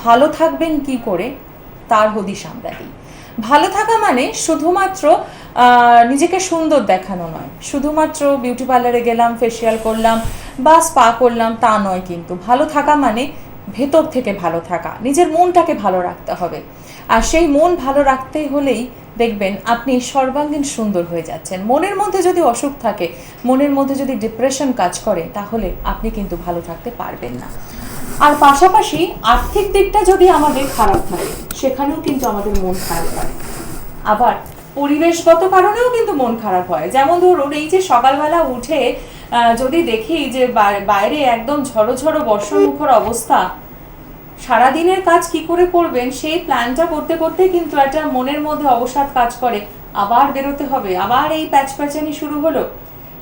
ভালো থাকবেন কি করে তার হদিশ আমরা দিই। ভালো থাকা মানে শুধুমাত্র নিজেকে সুন্দর দেখানো নয়, শুধুমাত্র বিউটি পার্লারে গেলাম, ফেসিয়াল করলাম বা স্পা করলাম তা নয়। কিন্তু ভালো থাকা মানে ভেতর থেকে ভালো থাকা, নিজের মনটাকে ভালো রাখতে হবে। আর সেই মন ভালো রাখতে হলেই দেখবেন আপনি সর্বাঙ্গীন সুন্দর হয়ে যাচ্ছেন। মনের মধ্যে যদি অসুখ থাকে, মনের মধ্যে যদি ডিপ্রেশন কাজ করে, তাহলে আপনি কিন্তু ভালো থাকতে পারবেন না। আর পাশাপাশি আর্থিক দিকটা যদি আমাদের খারাপ থাকে, সেখানেও কিন্তু আমাদের মন খারাপ হয়। আবার পরিবেশগত কারণেও কিন্তু মন খারাপ হয়। যেমন ধরুন, এই যে সকালবেলা উঠে যদি দেখি যে বাইরে একদম ঝড়ো ঝড়ো বর্ষণমুখর অবস্থা, সারাদিনের কাজ কি করে করবেন সেই প্ল্যানটা করতে করতে কিন্তু একটা মনের মধ্যে অবসাদ কাজ করে। আবার বেরোতে হবে, আবার এই প্যাচপ্যাচানি শুরু হলো।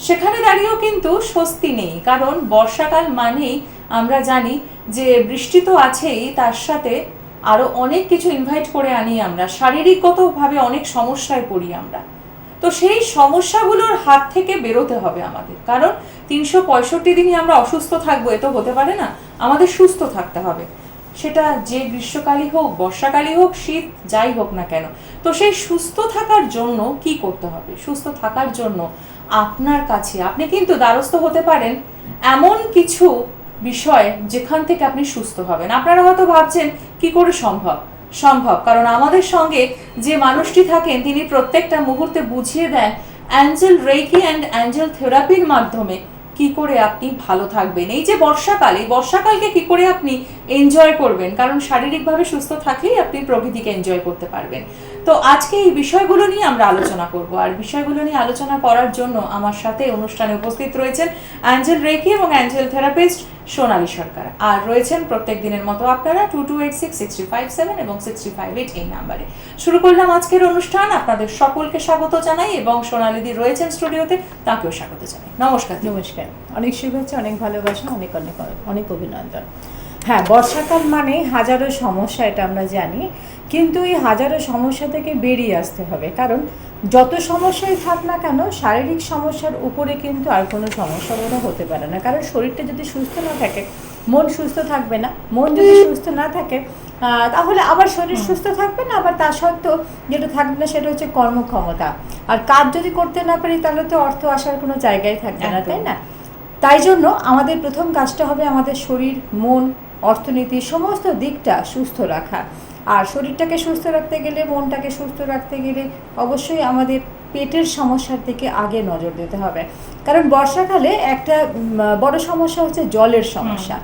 সেখানে দাঁড়িয়েও কিন্তু স্বস্তি নেই, কারণ বর্ষাকাল মানেই আমরা জানি যে বৃষ্টি তো আছেই, তার সাথে আরো অনেক কিছু ইনভাইট করে আনি আমরা, শারীরিকগতভাবে অনেক সমস্যায় পড়ি আমরা। তো সেই সমস্যাগুলোর হাত থেকে বেরোতে হবে আমাদের, কারণ 365 দিনই আমরা অসুস্থ থাকবো এ তো হতে পারে না। আমাদের সুস্থ থাকতে হবে, সেটা যে গ্রীষ্মকালই হোক, বর্ষাকালই হোক, শীত যাই হোক না কেন। তো সেই সুস্থ থাকার জন্য কি করতে হবে? সুস্থ থাকার জন্য আপনার কাছে আপনি কিন্তু দ্বারস্থ হতে পারেন এমন কিছু বিষয় যেখান থেকে আপনি সুস্থ হবেন। আপনারা হয়তো ভাবছেন কি করে সম্ভব? সম্ভব, কারণ আমাদের সঙ্গে যে মানুষটি থাকেন তিনি প্রত্যেকটা মুহূর্তে বুঝিয়ে দেন অ্যাঞ্জেল রেকি অ্যান্ড অ্যাঞ্জেল থেরাপির মাধ্যমে কি করে আপনি ভালো থাকবেন। এই যে বর্ষাকাল, এই বর্ষাকালকে কি করে আপনি এনজয় করবেন, কারণ শারীরিকভাবে সুস্থ থাকলেই আপনি প্রকৃতিকে এনজয় করতে পারবেন। তো আজকে এই বিষয়গুলো নিয়ে আমরা আলোচনা করব, আর বিষয়গুলো নিয়ে আলোচনা করার জন্য আমার সাথে অনুষ্ঠানে উপস্থিত রয়েছেন অ্যাঞ্জেল রেকি এবং অ্যাঞ্জেল থেরাপিস্ট সোনালী সরকার, আর রয়েছেন প্রত্যেক দিনের মতো আপনারা 2286-6357 এবং 658 এই নাম্বারে। শুরু করলাম আজকের অনুষ্ঠান। আপনাদের সকলকে স্বাগত জানাই এবং সোনালীদি রয়েছেন স্টুডিওতে, তাকেও স্বাগত জানাই। নমস্কার। নমস্কার, অনেক শুভেচ্ছা, অনেক ভালোবাসা, অনেক অনেক অনেক অভিনন্দন। হ্যাঁ, বর্ষাকাল মানে হাজারো সমস্যা, এটা আমরা জানি, কিন্তু এই হাজারো সমস্যা থেকে বেরিয়ে আসতে হবে। কারণ যত সমস্যাই থাক না কেন, শারীরিক সমস্যার উপরে কিন্তু আর কোনো সমস্যা বোধ হতে পারে না। কারণ শরীরটা যদি সুস্থ না থাকে, মন সুস্থ থাকবে না। মন যদি সুস্থ না থাকে, তাহলে আবার শরীর সুস্থ থাকবে না, আবার তা সত্ত্বেও যেটা থাকবে না সেটা হচ্ছে কর্মক্ষমতা। আর কাজ যদি করতে না পারি, তাহলে তো অর্থ আসার কোনো জায়গায় থাকবে না, তাই না? তাই জন্য আমাদের প্রথম কাজটা হবে আমাদের শরীর, মন, অর্থনীতি সমস্ত দিকটা সুস্থ রাখা। আর শরীরটাকে সুস্থ রাখতে গেলে, মনটাকে সুস্থ রাখতে গেলে অবশ্যই আমাদের পেটের সমস্যার দিকে আগে নজর দিতে হবে। কারণ বর্ষাকালে একটা বড় সমস্যা হচ্ছে জলের সমস্যা।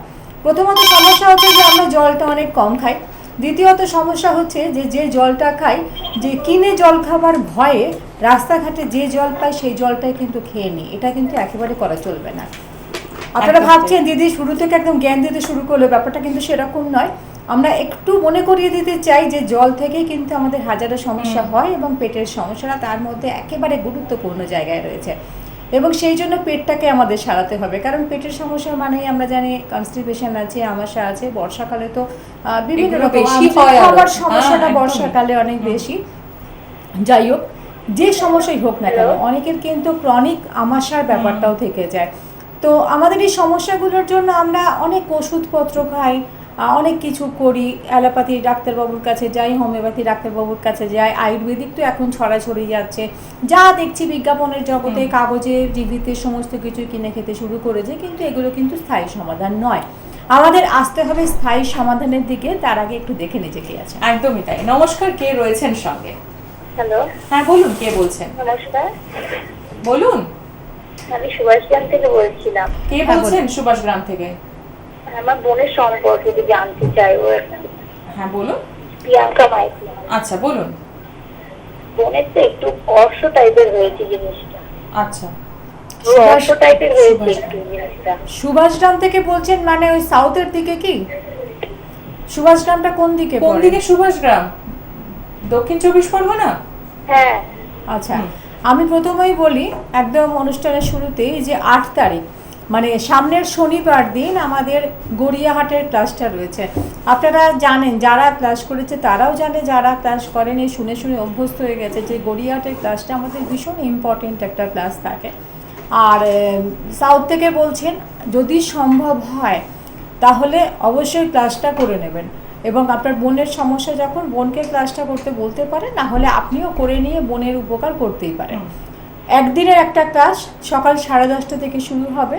প্রথমত সমস্যা হচ্ছে যে আমরা জলটা অনেক কম খাই। দ্বিতীয়ত সমস্যা হচ্ছে যে যে জলটা খাই, যে কিনে জল খাবার ভয়ে রাস্তাঘাটে যে জল পাই সেই জলটাই কিন্তু খেয়ে নিই। এটা কিন্তু একেবারে করা চলবে না। আপনারা ভাবছেন দিদি শুরু থেকে একদম জ্ঞান দিতে শুরু করলো, ব্যাপারটা কিন্তু সেরকম নয়। আমরা একটু মনে করিয়ে দিতে চাই যে জল থেকেই কিন্তু আমাদের হাজারো সমস্যা হয় এবং পেটের সমস্যাটা তার মধ্যে একেবারে গুরুত্বপূর্ণ জায়গায় রয়েছে। এবং সেই জন্য পেটটাকে আমাদের সারাতে হবে। কারণ পেটের সমস্যা মানেই আমরা জানি কনস্টিপেশন আছে, আমাশা আছে। বর্ষাকালে তো বিভিন্ন রকম খাবার সমস্যাটা বর্ষাকালে অনেক বেশি। যাই হোক, যে সমস্যাই হোক না কেন, অনেকের কিন্তু ক্রনিক আমাশার ব্যাপারটাও থেকে যায়। তো আমাদের এই সমস্যাগুলোর জন্য আমরা অনেক ওষুধপত্র খাই, অনেক কিছু করি, অ্যালোপ্যাথি ডাক্তারবাবুর কাছে যাই, হোমিওপ্যাথি ডাক্তারবাবুর কাছে যাই, আয়ুর্বেদিক তো এখন ছড়াছড়ি যাচ্ছে। যা দেখছি বিজ্ঞাপনের জগতে, কাগজে, টিভিতে সমস্ত কিছু কিনে খেতে শুরু করেছে, কিন্তু এগুলো কিন্তু স্থায়ী সমাধান নয়। আমাদের আসতে হবে স্থায়ী সমাধানের দিকে। তার আগে একটু দেখে নিজে কে আছে। একদমই তাই। নমস্কার, কে রয়েছেন সঙ্গে? হ্যালো, হ্যাঁ বলুন, কে বলছেন? নমস্কার, বলুন। আমি সুভাষগ্রাম থেকে বলছিলাম। কে বলছেন? সুভাষগ্রাম থেকে। আমার বোনের সম্পর্কে যদি জানতে চাইবো। হ্যাঁ বলুন। প্রিয়াঙ্কা মাইতি। আচ্ছা বলুন। বোনের তো একটু অর্শ টাইপের হয়েছে জিনিসটা। আচ্ছা, অর্শ টাইপের হয়েছে একটু জিনিসটা। সুভাষগ্রাম থেকে বলছেন মানে ওই সাউথের দিকে কি? সুভাষগ্রামটা কোন দিকে? কোন দিকে সুভাষগ্রাম? দক্ষিণ 24 পরগনা? হ্যাঁ। আচ্ছা, আমি প্রথমেই বলি একদম অনুষ্ঠানের শুরুতেই যে 8 তারিখ মানে সামনের শনিবার দিন আমাদের গড়িয়াহাটের ক্লাসটা রয়েছে। আপনারা জানেন, যারা ক্লাস করেছে তারাও জানে, যারা ক্লাস করেনি শুনে শুনে অভ্যস্ত হয়ে গেছে যে গড়িয়াহাটের ক্লাসটা আমাদের ভীষণ ইম্পর্টেন্ট একটা ক্লাস থাকে। আর সাউথ থেকে বলছেন, যদি সম্ভব হয় তাহলে অবশ্যই ক্লাসটা করে নেবেন। এবং আপনার বোনের সমস্যা যখন বোনকে ক্লাসটা করতে বলতে পারেন, না হলে আপনিও করে নিয়ে বোনের উপকার করতেই পারেন। একদিনের একটা ক্লাস সকাল 10:30 থেকে শুরু হবে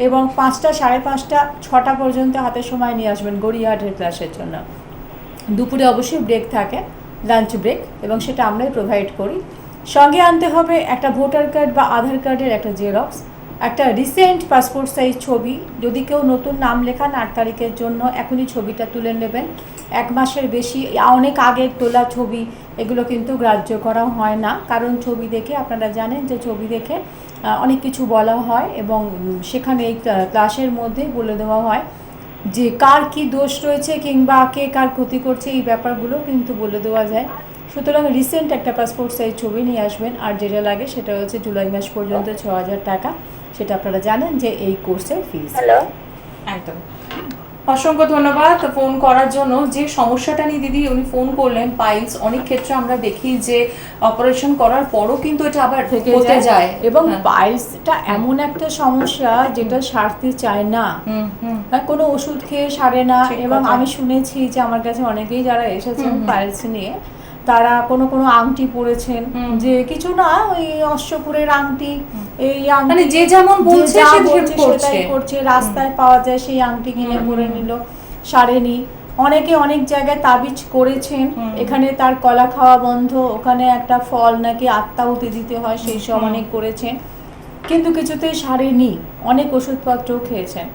এবং 5টা, 5:30, 6টা পর্যন্ত হাতে সময় নিয়ে আসবেন গড়িয়াহাটের ক্লাসের জন্য। দুপুরে অবশ্যই ব্রেক থাকে, লাঞ্চ ব্রেক, এবং সেটা আমরাই প্রোভাইড করি। সঙ্গে আনতে হবে একটা ভোটার কার্ড বা আধার কার্ডের একটা জেরক্স, একটা রিসেন্ট পাসপোর্ট সাইজ ছবি, যদি কেউ নতুন নাম লেখান 8 তারিখের জন্য এখনই ছবিটা তুলে নেবেন। 1 মাসের বেশি অনেক আগের তোলা ছবি এগুলো কিন্তু গ্রাহ্য করা হয় না, কারণ ছবি দেখে আপনারা জানেন যে ছবি দেখে অনেক কিছু বলা হয় এবং সেখানে এই ক্লাসের মধ্যে বলে দেওয়া হয় যে কার কি দোষ রয়েছে কিংবা কে কার ক্ষতি করছে, এই ব্যাপারগুলো কিন্তু বলে দেওয়া যায়। সুতরাং রিসেন্ট একটা পাসপোর্ট সাইজ ছবি নিয়ে আসবেন। আর যেটা লাগে সেটা হচ্ছে জুলাই মাস পর্যন্ত 6,000 টাকা, সেটা আপনারা জানেন যে এই কোর্সের ফিস। হ্যালো, একদম অসংখ্য ধন্যবাদ ফোন করার জন্য। যে সমস্যাটা নিয়ে দিদি উনি ফোন করলেন, পাইলস, অনেক ক্ষেত্রে আমরা দেখি যে অপারেশন করার পরও কিন্তু এটা আবার থেকে হতে যায় এবং হ্যাঁ। পাইলসটা এমন একটা সমস্যা যেটা সারতে চায় না, কোনো ওষুধ খেয়ে সারে না। ঠিক এবং কথা। আমি শুনেছি যে আমার কাছে অনেকেই যারা এসেছেন পাইলস নিয়ে, তারা কোনো আংটি পরেছেন, যে কিছু না ওই অশ্বপুরের আংটি, এই আংটি মানে যে যেমন বলছে যা সে বলছে করছে। সেটাই করছে, রাস্তায় পাওয়া যায় সেই আংটি কিনে পরে নিল, সারেনি। অনেকে অনেক জায়গায় তাবিজ করেছেন, এখানে তার কলা খাওয়া বন্ধ, ওখানে একটা ফল নাকি আত্মাহুতি দিতে হয়, সেই সব অনেক করেছেন, কিন্তু কিছুতেই সারেনি, অনেক ওষুধপত্রও খেয়েছেন।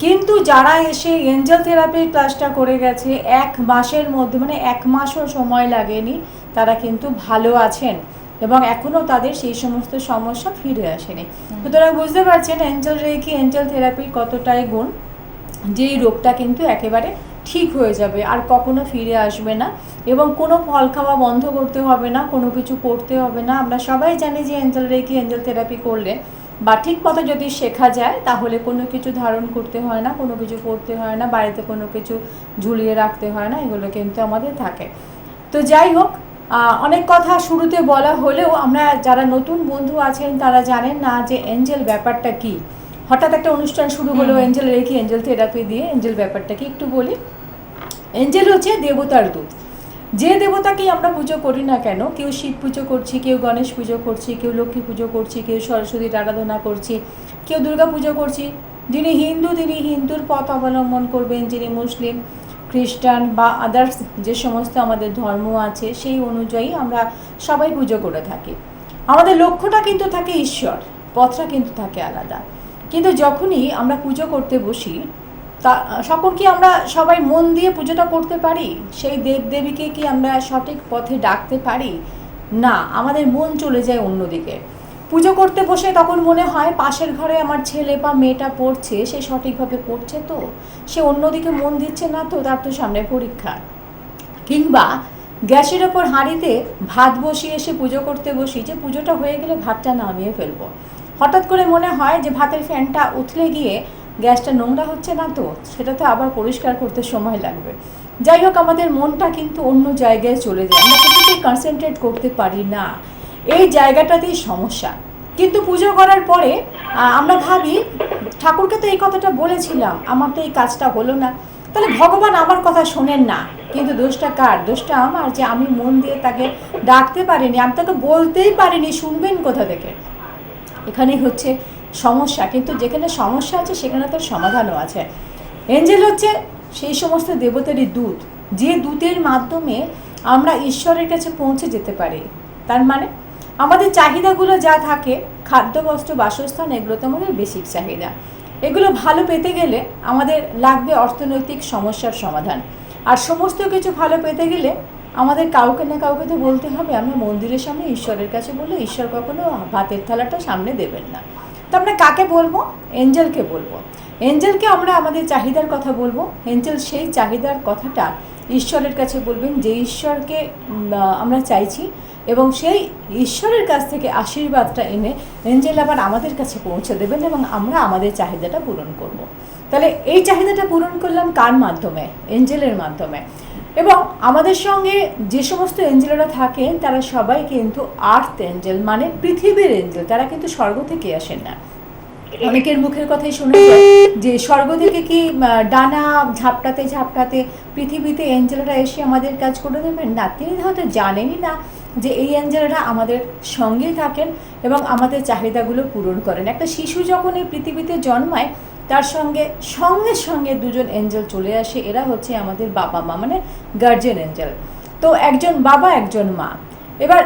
কিন্তু যারা এসে এঞ্জেল থেরাপির ক্লাসটা করে গেছে 1 মাসের মধ্যে, মানে 1 মাসও সময় লাগেনি, তারা কিন্তু ভালো আছেন এবং এখনও তাদের সেই সমস্ত সমস্যা ফিরে আসেনি। সুতরাং বুঝতে পারছেন এঞ্জেল রেকি, এঞ্জেল থেরাপির কতটাই গুণ, যেই রোগটা কিন্তু একেবারে ঠিক হয়ে যাবে, আর কখনো ফিরে আসবে না, এবং কোনো ফল খাওয়া বন্ধ করতে হবে না, কোনো কিছু করতে হবে না। আমরা সবাই জানি যে এঞ্জেল রেকি, এঞ্জেল থেরাপি করলে বা ঠিক মতো যদি শেখা যায় তাহলে কোনো কিছু ধারণ করতে হয় না, কোনো কিছু করতে হয় না, বাড়িতে কোনো কিছু ঝুলিয়ে রাখতে হয় না, এগুলো কিন্তু আমাদের থাকে। তো যাই হোক, অনেক কথা শুরুতে বলা হলেও আমরা যারা নতুন বন্ধু আছেন তারা জানেন না যে এঞ্জেল ব্যাপারটা কি। হঠাৎ একটা অনুষ্ঠান শুরু হলো এঞ্জেল রেকি, এঞ্জেল থেরাপি দিয়ে। এঞ্জেল ব্যাপারটা কি একটু বলি। এঞ্জেল হচ্ছে দেবতার দূত। যে দেবতাকেই আমরা পুজো করি না কেন, কেউ শিব পুজো করছি, কেউ গণেশ পুজো করছি, কেউ লক্ষ্মী পুজো করছি, কেউ সরস্বতীর আরাধনা করছি, কেউ দুর্গা পুজো করছি। যিনি হিন্দু তিনি হিন্দুর পথ অবলম্বন করবেন, যিনি মুসলিম, খ্রিস্টান বা আদার্স যে সমস্ত আমাদের ধর্ম আছে সেই অনুযায়ী আমরা সবাই পুজো করে থাকি। আমাদের লক্ষ্যটা কিন্তু থাকে ঈশ্বর, পথটা কিন্তু থাকে আলাদা। কিন্তু যখনই আমরা পুজো করতে বসি তা সকল কি আমরা সবাই মন দিয়ে পুজোটা করতে পারি? সেই দেবদেবীকে কি আমরা সঠিক পথে ডাকতে পারি? না, আমাদের মন চলে যায় অন্যদিকে। পুজো করতে বসে তখন মনে হয় পাশের ঘরে আমার ছেলে বা মেয়েটা পড়ছে, সে সঠিকভাবে পড়ছে তো, সে অন্যদিকে মন দিচ্ছে না তো, তার তো সামনে পরীক্ষা। কিংবা গ্যাসের ওপর হাঁড়িতে ভাত বসিয়ে এসে পুজো করতে বসি, যে পুজোটা হয়ে গেলে ভাতটা নামিয়ে ফেলবো, হঠাৎ করে মনে হয় যে ভাতের ফ্যানটা উঠলে গিয়ে গ্যাসটা নোংরা হচ্ছে না তো, সেটা তো আবার পরিষ্কার করতে সময় লাগবে। যাই হোক, আমাদের মনটা কিন্তু অন্য জায়গায় চলে যায়, আমরা কিছুতেই কনসেন্ট্রেট করতে পারি না, এই জায়গাটাতেই সমস্যা। কিন্তু পুজো করার পরে আমরা ভাবি ঠাকুরকে তো এই কথাটা বলেছিলাম, আমার তো এই কাজটা হলো না, তাহলে ভগবান আমার কথা শোনেন না। কিন্তু দোষটা কার? দোষটা আমার, যে আমি মন দিয়ে তাকে ডাকতে পারিনি, আমি তাকে বলতেই পারিনি, শুনবেন কোথা থেকে? এখানেই হচ্ছে সমস্যা। কিন্তু যেখানে সমস্যা আছে সেখানে তার সমাধানও আছে। এঞ্জেল হচ্ছে সেই সমস্ত দেবতারই দূত, যে দূতের মাধ্যমে আমরা ঈশ্বরের কাছে পৌঁছে যেতে পারি। তার মানে আমাদের চাহিদাগুলো যা থাকে, খাদ্য, বস্ত্র, বাসস্থান, এগুলো তো আমাদের বেসিক চাহিদা। এগুলো ভালো পেতে গেলে আমাদের লাগবে অর্থনৈতিক সমস্যার সমাধান। আর সমস্ত কিছু ভালো পেতে গেলে আমাদের কাউকে না কাউকে তো বলতে হবে। আমরা মন্দিরের সামনে ঈশ্বরের কাছে বললে ঈশ্বর কখনো ভাতের থালাটা সামনে দেবেন না। তো আমরা কাকে বলবো? এঞ্জেলকে বলবো। এঞ্জেলকে আমরা আমাদের চাহিদার কথা বলবো। এঞ্জেল সেই চাহিদার কথাটা ঈশ্বরের কাছে বলবেন, যে ঈশ্বরকে আমরা চাইছি, এবং সেই ঈশ্বরের কাছ থেকে আশীর্বাদটা এনে এঞ্জেল আবার আমাদের কাছে পৌঁছে দেবেন এবং আমরা আমাদের চাহিদাটা পূরণ করব। তাহলে এই চাহিদাটা পূরণ করলাম কার মাধ্যমে? এঞ্জেলের মাধ্যমে। এবং আমাদের সঙ্গে যে সমস্ত এঞ্জেলরা থাকেন তারা সবাই কিন্তু আর্থ এঞ্জেল, মানে পৃথিবীর এঞ্জেল, তারা কিন্তু স্বর্গ থেকে আসেন না। অনেকের মুখের কথাই শোনা যায় যে স্বর্গ থেকে কি ডানা ঝাপটাতে ঝাপটাতে পৃথিবীতে এঞ্জেলরা এসে আমাদের কাজ করে দেবেন না। তিনি হয়তো জানেনই না যে এই এঞ্জেলরা আমাদের সঙ্গেই থাকেন এবং আমাদের চাহিদাগুলো পূরণ করেন। একটা শিশু যখন এই পৃথিবীতে জন্মায় তার সঙ্গে সঙ্গে সঙ্গে দুজন এঞ্জেল চলে আসে, এরা হচ্ছে আমাদের বাবা মা, মানে গার্জিয়ান এঞ্জেল। তো একজন বাবা একজন মা। এবার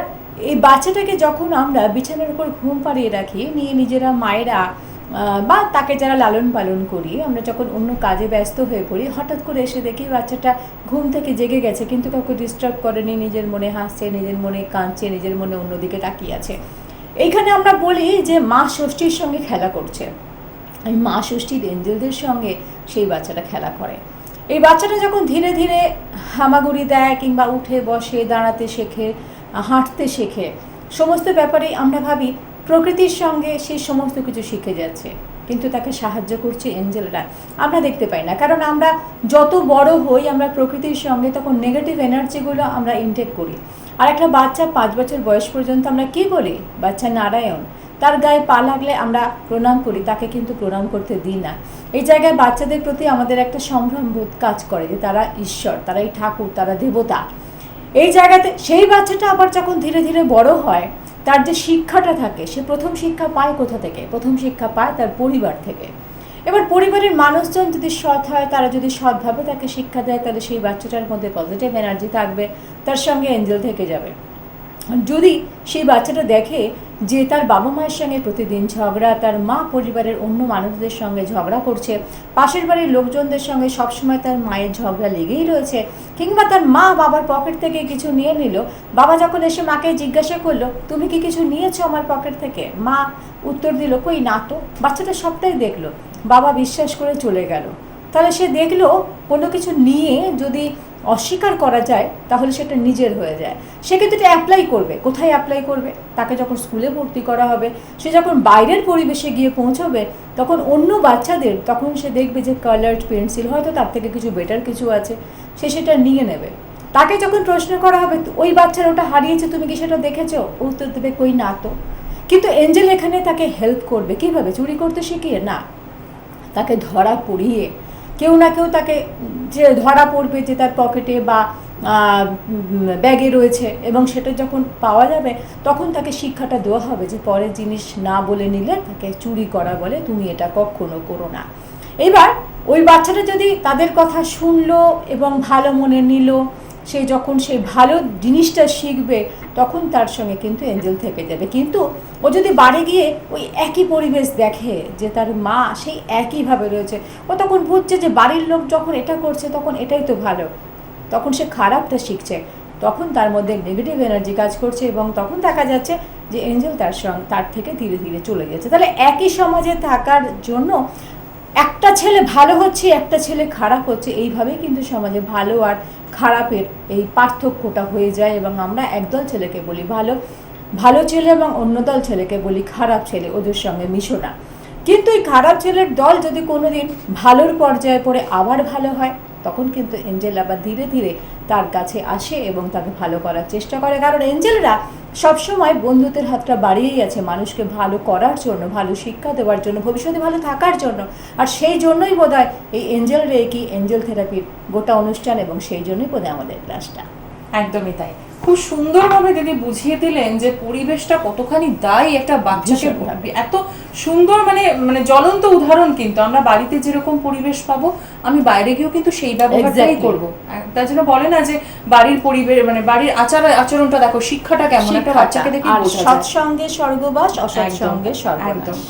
এই বাচ্চাটাকে যখন আমরা বিছানার উপর ঘুম পাড়িয়ে রাখি, নিয়ে নিজেরা মায়েরা বা তাকে যারা লালন পালন করি, আমরা যখন অন্য কাজে ব্যস্ত হয়ে পড়ি, হঠাৎ করে এসে দেখি বাচ্চাটা ঘুম থেকে জেগে গেছে, কিন্তু কাউকে ডিস্টার্ব করেনি, নিজের মনে হাসছে, নিজের মনে কাঁদছে, নিজের মনে অন্যদিকে তাকিয়ে আছে। এইখানে আমরা বলি যে মা ষষ্ঠীর সঙ্গে খেলা করছে। এই মা ষষ্ঠীর এঞ্জেলদের সঙ্গে সেই বাচ্চাটা খেলা করে। এই বাচ্চাটা যখন ধীরে ধীরে হামাগুড়ি দেয় কিংবা উঠে বসে, দাঁড়াতে শেখে, হাঁটতে শেখে, সমস্ত ব্যাপারেই আমরা ভাবি প্রকৃতির সঙ্গে সে সমস্ত কিছু শিখে যাচ্ছে, কিন্তু তাকে সাহায্য করছে এঞ্জেলরা। আমরা দেখতে পাই না, কারণ আমরা যত বড় হই আমরা প্রকৃতির সঙ্গে তখন নেগেটিভ এনার্জিগুলো আমরা ইনটেক করি। আর একটা বাচ্চা 5 বছর বয়স পর্যন্ত আমরা কি বলি, বাচ্চা নারায়ণ, তার গায়ে পা লাগলে আমরা প্রণাম করি, তাকে কিন্তু প্রণাম করতে দিই না। এই জায়গায় বাচ্চাদের প্রতি আমাদের একটা সম্ভ্রমবোধ কাজ করে যে তারা ঈশ্বর, তারাই ঠাকুর, তারা দেবতা। এই জায়গাতে সেই বাচ্চাটা আবার যখন ধীরে ধীরে বড় হয়, তার যে শিক্ষাটা থাকে, সে প্রথম শিক্ষা পায় কোথা থেকে? প্রথম শিক্ষা পায় তার পরিবার থেকে। এবার পরিবারের মানুষজন যদি সৎ হয়, তারা যদি সৎভাবে তাকে শিক্ষা দেয়, তাহলে সেই বাচ্চাটার মধ্যে পজিটিভ এনার্জি থাকবে, তার সঙ্গে এঞ্জেল থেকে যাবে। যদি সেই বাচ্চাটা দেখে যে তার বাবা মায়ের সঙ্গে প্রতিদিন ঝগড়া, তার মা পরিবারের অন্য মানুষদের সঙ্গে ঝগড়া করছে, পাশের বাড়ির লোকজনদের সঙ্গে সবসময় তার মায়ের ঝগড়া লেগেই রয়েছে, কিংবা তার মা বাবার পকেট থেকে কিছু নিয়ে নিল, বাবা যখন এসে মাকে জিজ্ঞাসা করলো তুমি কি কিছু নিয়েছো আমার পকেট থেকে, মা উত্তর দিল কই না তো। বাচ্চাটা সবটাই দেখলো, বাবা বিশ্বাস করে চলে গেল। তাহলে সে দেখলো কোনো কিছু নিয়ে যদি অস্বীকার করা যায় তাহলে সেটা নিজের হয়ে যায়। সে কিন্তু এটা অ্যাপ্লাই করবে। কোথায় অ্যাপ্লাই করবে? তাকে যখন স্কুলে ভর্তি করা হবে, সে যখন বাইরের পরিবেশে গিয়ে পৌঁছবে, তখন অন্য বাচ্চাদের, তখন সে দেখবে যে কালার্ড পেন্সিল হয়তো তার থেকে কিছু বেটার কিছু আছে, সে সেটা নিয়ে নেবে। তাকে যখন প্রশ্ন করা হবে ওই বাচ্চারা ওটা হারিয়েছে, তুমি কি সেটা দেখেছো, উত্তর দেবে কই না তো। কিন্তু এঞ্জেল এখানে তাকে হেল্প করবে কিভাবে? চুরি করতে শিখিয়ে না, তাকে ধরা পড়িয়ে, কেউ না কেউ তাকে যে ধরা পড়বে যে তার পকেটে বা ব্যাগে রয়েছে, এবং সেটা যখন পাওয়া যাবে তখন তাকে শিক্ষাটা দেওয়া হবে যে পরের জিনিস না বলে নিলে তাকে চুরি করা বলে, তুমি এটা কখনো করো না। এবার ওই বাচ্চাটা যদি তাদের কথা শুনলো এবং ভালো মনে নিল, সে যখন সেই ভালো জিনিসটা শিখবে তখন তার সঙ্গে কিন্তু এঞ্জেল থেকে যাবে। কিন্তু ও যদি বাড়ি গিয়ে ওই একই পরিবেশ দেখে যে তার মা সেই একইভাবে রয়েছে, ও তখন বুঝছে যে বাড়ির লোক যখন এটা করছে তখন এটাই তো ভালো, তখন সে খারাপটা শিখছে, তখন তার মধ্যে নেগেটিভ এনার্জি কাজ করছে, এবং তখন দেখা যাচ্ছে যে এঞ্জেল তার থেকে ধীরে ধীরে চলে যাচ্ছে। তাহলে একই সমাজে থাকার জন্য একটা ছেলে ভালো হচ্ছে, একটা ছেলে খারাপ হচ্ছে, এইভাবেই কিন্তু সমাজে ভালো আর খারাপের এই পার্থক্যটা হয়ে যায়, এবং আমরা একদল ছেলেকে বলি ভালো, ভালো ছেলে, এবং অন্য দল ছেলেকে বলি খারাপ ছেলে, ওদের সঙ্গে মিশো না। কিন্তু এই খারাপ ছেলের দল যদি কোনোদিন ভালোর পর্যায়ে পড়ে আবার ভালো হয়, তখন কিন্তু এঞ্জেল আবার ধীরে ধীরে তার কাছে আসে এবং তাকে ভালো করার চেষ্টা করে। কারণ এঞ্জেলরা সবসময় বন্ধুত্বের হাতটা বাড়িয়েই আছে মানুষকে ভালো করার জন্য, ভালো শিক্ষা দেওয়ার জন্য, ভবিষ্যতে ভালো থাকার জন্য। আর সেই জন্যই বোধহয় এই এঞ্জেল রেকি, এঞ্জেল থেরাপির গোটা অনুষ্ঠান, এবং সেই জন্যই বোধহয় আমাদের ক্লাসটা। একদমই তাই। খুব সুন্দরভাবে দিদি বুঝিয়ে দিলেন যে পরিবেশটা কতখানি দায়ী একটা বাচ্চাকে, এত সুন্দর মানে মানে জ্বলন্ত উদাহরণ। কিন্তু আমরা বাড়িতে যেরকম পরিবেশ পাবো, আমি বাইরে গিয়েও কিন্তু সেই ব্যবহারটাই করবো। তার জন্য বলে না যে বাড়ির পরিবেশ মানে বাড়ির আচরণটা দেখো, শিক্ষাটা কেমন একটা বাচ্চাকে দেখে বোঝা যায়। সৎসঙ্গে স্বর্গবাস, অসৎসঙ্গে স্বর্গনাশ।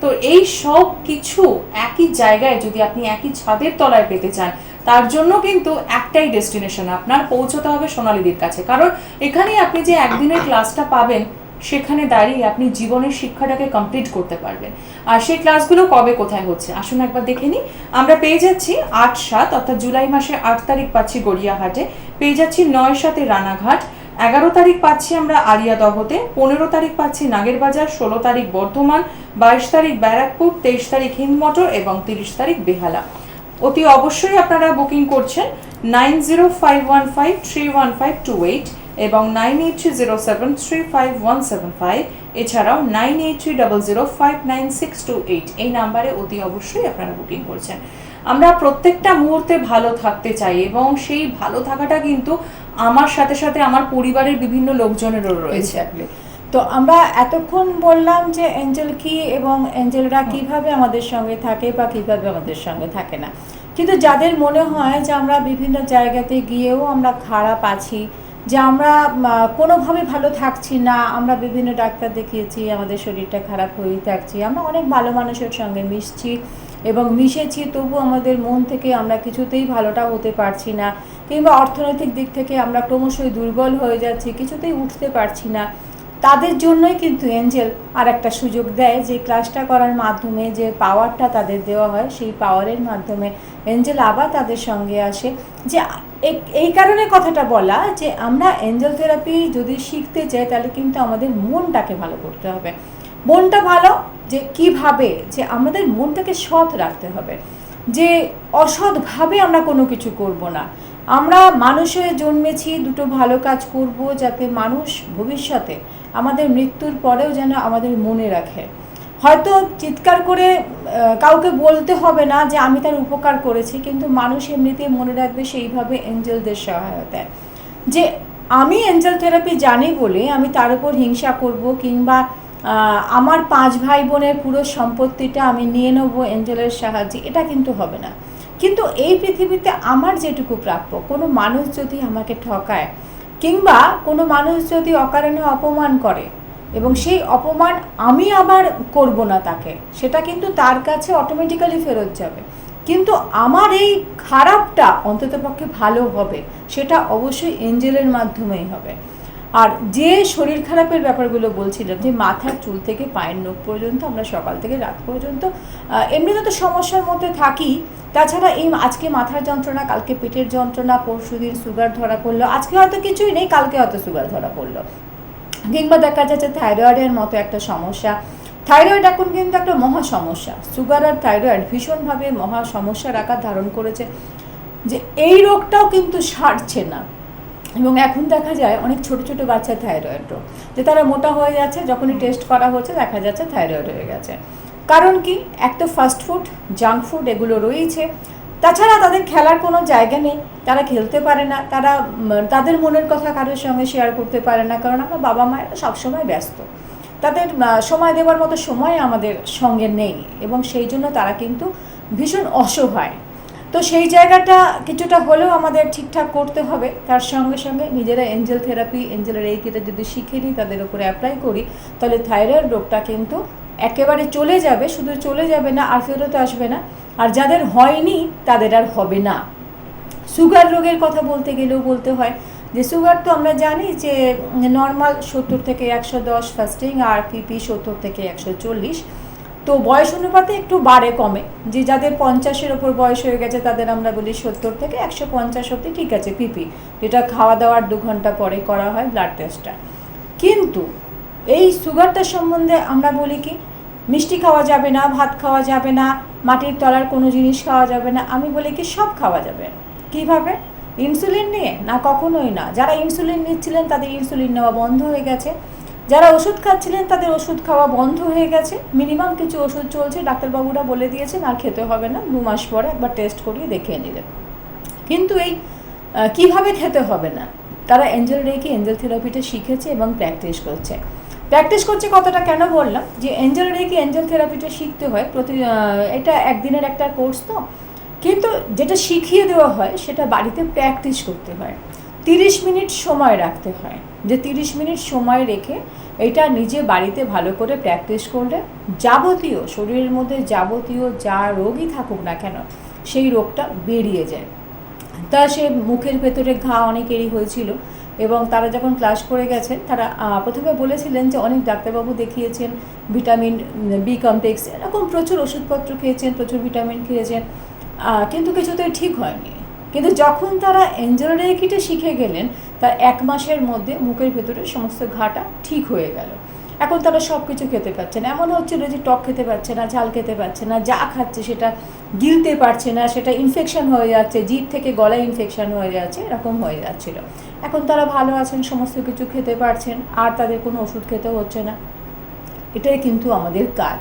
তো এই সব কিছু একই জায়গায় যদি আপনি একই ছাদের তলায় পেতে চান, তার জন্য কিন্তু একটাই ডেস্টিনেশন, আপনার পৌঁছতে হবে সোনালীদির কাছে। কারণ এখানেই আপনি যে একদিনের ক্লাসটা পাবেন, সেখানে দাঁড়িয়ে আপনি জীবনের শিক্ষাটাকে কমপ্লিট করতে পারবেন। আর সেই ক্লাসগুলো কবে কোথায় হচ্ছে আসুন একবার দেখে নিই। আমরা পেয়ে যাচ্ছি 8-7 অর্থাৎ জুলাই মাসের 8 তারিখ পাচ্ছি গড়িয়াহাটে, পেয়ে যাচ্ছি 9-7 রানাঘাট, 11 তারিখ পাচ্ছি আমরা আরিয়াদহতে, 15 তারিখ পাচ্ছি নাগেরবাজার, 16 তারিখ বর্ধমান, 22 তারিখ ব্যারাকপুর, 23 তারিখ হিন্দমটর এবং 30 তারিখ বেহালা। অতি অবশ্যই আপনারা বুকিং করছেন 9051531528 এবং 9830735175 এছাড়াও 9830059628 এই নাম্বারে অতি অবশ্যই আপনারা বুকিং করছেন। আমরা প্রত্যেকটা মুহূর্তে ভালো থাকতে চাই এবং সেই ভালো থাকাটা কিন্তু আমার সাথে সাথে আমার পরিবারের বিভিন্ন লোকজনেরও রয়েছে। Exactly. তো আমরা এতক্ষণ বললাম যে এঞ্জেল কি এবং এঞ্জেলরা কিভাবে আমাদের সঙ্গে থাকে বা কিভাবে আমাদের সঙ্গে থাকে না, কিন্তু যাদের মনে হয় যে আমরা বিভিন্ন জায়গাতে গিয়েও আমরা খারাপ আছি, যে আমরা কোনোভাবে ভালো থাকছি না, আমরা বিভিন্ন ডাক্তার দেখিয়েছি, আমাদের শরীরটা খারাপ হয়েই থাকছি, আমরা অনেক ভালো মানুষের সঙ্গে মিশছি এবং মিশেছি, তবু আমাদের মন থেকে আমরা কিছুতেই ভালোটা হতে পারছি না, কিংবা অর্থনৈতিক দিক থেকে আমরা ক্রমশই দুর্বল হয়ে যাচ্ছি, কিছুতেই উঠতে পারছি না, তাদের জন্যই কিন্তু এঞ্জেল আর একটা সুযোগ দেয় যে ক্লাসটা করার মাধ্যমে যে পাওয়ারটা তাদের দেওয়া হয়, সেই পাওয়ারের মাধ্যমে এঞ্জেল আবার তাদের সঙ্গে আসে। যে এই কারণে কথাটা বলা যে আমরা এঞ্জেল থেরাপি যদি শিখতে চাই তাহলে কিন্তু আমাদের মনটাকে ভালো করতে হবে। মনটা ভালো যে কিভাবে, যে আমাদের মনটাকে সৎ রাখতে হবে, যে অসৎভাবে আমরা কোনো কিছু করব না। আমরা মানুষ হয়ে জন্মেছি দুটো ভালো কাজ করব, যাতে মানুষ ভবিষ্যতে আমাদের মৃত্যুর পরেও যেন আমাদের মনে রাখে। হয়তো চিৎকার করে কাউকে বলতে হবে না যে আমি তার উপকার করেছি, কিন্তু মানুষ এমনিতে মনে রাখবে সেইভাবে এঞ্জেলদের সহায়তায়। যে আমি এঞ্জেল থেরাপি জানি বলে আমি তার উপর হিংসা করব, কিংবা আমার 5 ভাই বোনের পুরো সম্পত্তিটা আমি নিয়ে নেবো এঞ্জেলের সাহায্যে, এটা কিন্তু হবে না। কিন্তু এই পৃথিবীতে আমার যেটুকু প্রাপ্য, কোনো মানুষ যদি আমাকে ঠকায় কিংবা কোনো মানুষ যদি অকারণে অপমান করে এবং সেই অপমান আমি আবার করব না তাকে, সেটা কিন্তু তার কাছে অটোমেটিক্যালি ফেরত যাবে, কিন্তু আমার এই খারাপটা অন্ততপক্ষে ভালো হবে, সেটা অবশ্যই এঞ্জেলের মাধ্যমেই হবে। আর যে শরীর খারাপের ব্যাপারগুলো বলছিলাম, যে মাথার চুল থেকে পায়ের নখ পর্যন্ত আমরা সকাল থেকে রাত পর্যন্ত এমনিতে তো সমস্যার মধ্যে থাকি, তাছাড়া এই আজকে মাথার যন্ত্রণা, কালকে পেটের যন্ত্রণা, পরশুদিন সুগার ধরা পড়লো, আজকে হয়তো কিছুই নেই, কালকে হয়তো সুগার ধরা পড়লো, কিংবা দেখা যাচ্ছে থাইরয়েডের মতো একটা সমস্যা। থাইরয়েড এখন কিন্তু একটা মহা সমস্যা, সুগার আর থাইরয়েড ভীষণভাবে মহা সমস্যার আকার ধারণ করেছে, যে এই রোগটাও কিন্তু সারছে না। এবং এখন দেখা যায় অনেক ছোট ছোট বাচ্চা থাইরয়েড রোগ, যে তারা মোটা হয়ে যাচ্ছে, যখনই টেস্ট করা হচ্ছে দেখা যাচ্ছে থাইরয়েড হয়ে গেছে। কারণ কি, একটা ফাস্ট ফুড, জাঙ্ক ফুড এগুলো রয়েছে, তাছাড়া তাদের খেলার কোনো জায়গা নেই, তারা খেলতে পারে না, তারা তাদের মনের কথা কারোর সঙ্গে শেয়ার করতে পারে না, কারণ আমরা বাবা মায়েরা সবসময় ব্যস্ত, তাদের সময় দেওয়ার মতো সময় আমাদের সঙ্গে নেই, এবং সেই জন্য তারা কিন্তু ভীষণ অসহায়। তো সেই জায়গাটা কিছুটা হলেও আমাদের ঠিকঠাক করতে হবে। তার সঙ্গে সঙ্গে নিজেরা এঞ্জেল থেরাপি, এঞ্জেলের এই কিটা যদি শিখে নিই, তাদের উপরে অ্যাপ্লাই করি, তাহলে থাইরয়েড রোগটা কিন্তু একেবারে চলে যাবে। শুধু চলে যাবে না, আর ফেরত আসবে না, আর যাদের হয়নি তাদের আর হবে না। সুগার রোগের কথা বলতে গেলেও বলতে হয় যে সুগার তো আমরা জানি যে নর্মাল 70 থেকে 110 ফাস্টিং, আর পিপি 70 থেকে 140। তো বয়স অনুপাতে একটু বাড়ে কমে, যে যাদের 50-এর ওপর বয়স হয়ে গেছে তাদের আমরা বলি 70 থেকে 150 অবধি ঠিক আছে পিপি, যেটা খাওয়া দাওয়ার 2 ঘন্টা পরে করা হয় ব্লাড টেস্টটা। কিন্তু এই সুগারটা সম্বন্ধে আমরা বলি কি, মিষ্টি খাওয়া যাবে না, ভাত খাওয়া যাবে না, মাটির তলার কোনো জিনিস খাওয়া যাবে না, আমি বলি কি সব খাওয়া যাবে। কিভাবে? ইনসুলিন নিয়ে না, কখনোই না। যারা ইনসুলিন নিচ্ছিলেন তাদের ইনসুলিন নেওয়া বন্ধ হয়ে গেছে, যারা ওষুধ খাচ্ছিলেন তাদের ওষুধ খাওয়া বন্ধ হয়ে গেছে, মিনিমাম কিছু ওষুধ চলছে, ডাক্তারবাবুরা বলে দিয়েছেন আর খেতে হবে না, 2 মাস পরে একবার টেস্ট করিয়ে দেখিয়ে নিলেন। কিন্তু এই কিভাবে খেতে হবে না, তারা এঞ্জেল রেকি, এঞ্জেল থেরাপিটা শিখেছে এবং প্র্যাকটিস করছে। কতটা কেন বললাম, যে এঞ্জেল রেকি, এঞ্জেল থেরাপিটা শিখতে হয় এটা একদিনের একটা কোর্স, তো কিন্তু যেটা শিখিয়ে দেওয়া হয় সেটা বাড়িতে প্র্যাকটিস করতে হয়, 30 মিনিট সময় রাখতে হয়, যে 30 মিনিট সময় রেখে এটা নিজে বাড়িতে ভালো করে প্র্যাকটিস করলে যাবতীয় শরীরের মধ্যে যাবতীয় যা রোগই থাকুক না কেন সেই রোগটা বেরিয়ে যায়। তা সে মুখের ভেতরে ঘা অনেকেরই হয়েছিল, এবং তারা যখন ক্লাস করে গেছেন তারা প্রথমে বলেছিলেন যে অনেক ডাক্তারবাবু দেখিয়েছেন, ভিটামিন বি কমপ্লেক্স এরকম প্রচুর ওষুধপত্র খেয়েছেন, প্রচুর ভিটামিন খেয়েছেন, কিন্তু কিছুতেই ঠিক হয়নি। কিন্তু যখন তারা এঞ্জেল রেকিটা শিখে গেলেন, তার 1 মাসের মধ্যে মুখের ভেতরে সমস্ত ঘাটা ঠিক হয়ে গেল। এখন তারা সব কিছু খেতে পারছে না, এমন হচ্ছিল যে টক খেতে পারছে না, ঝাল খেতে পারছে না, যা খাচ্ছে সেটা গিলতে পারছে না, সেটা ইনফেকশন হয়ে যাচ্ছে, জিভ থেকে গলায় ইনফেকশন হয়ে যাচ্ছে, এরকম হয়ে যাচ্ছিল। এখন তারা ভালো আছেন, সমস্ত কিছু খেতে পারছেন, আর তাদের কোনো ওষুধ খেতে হচ্ছে না। এটাই কিন্তু আমাদের কাজ।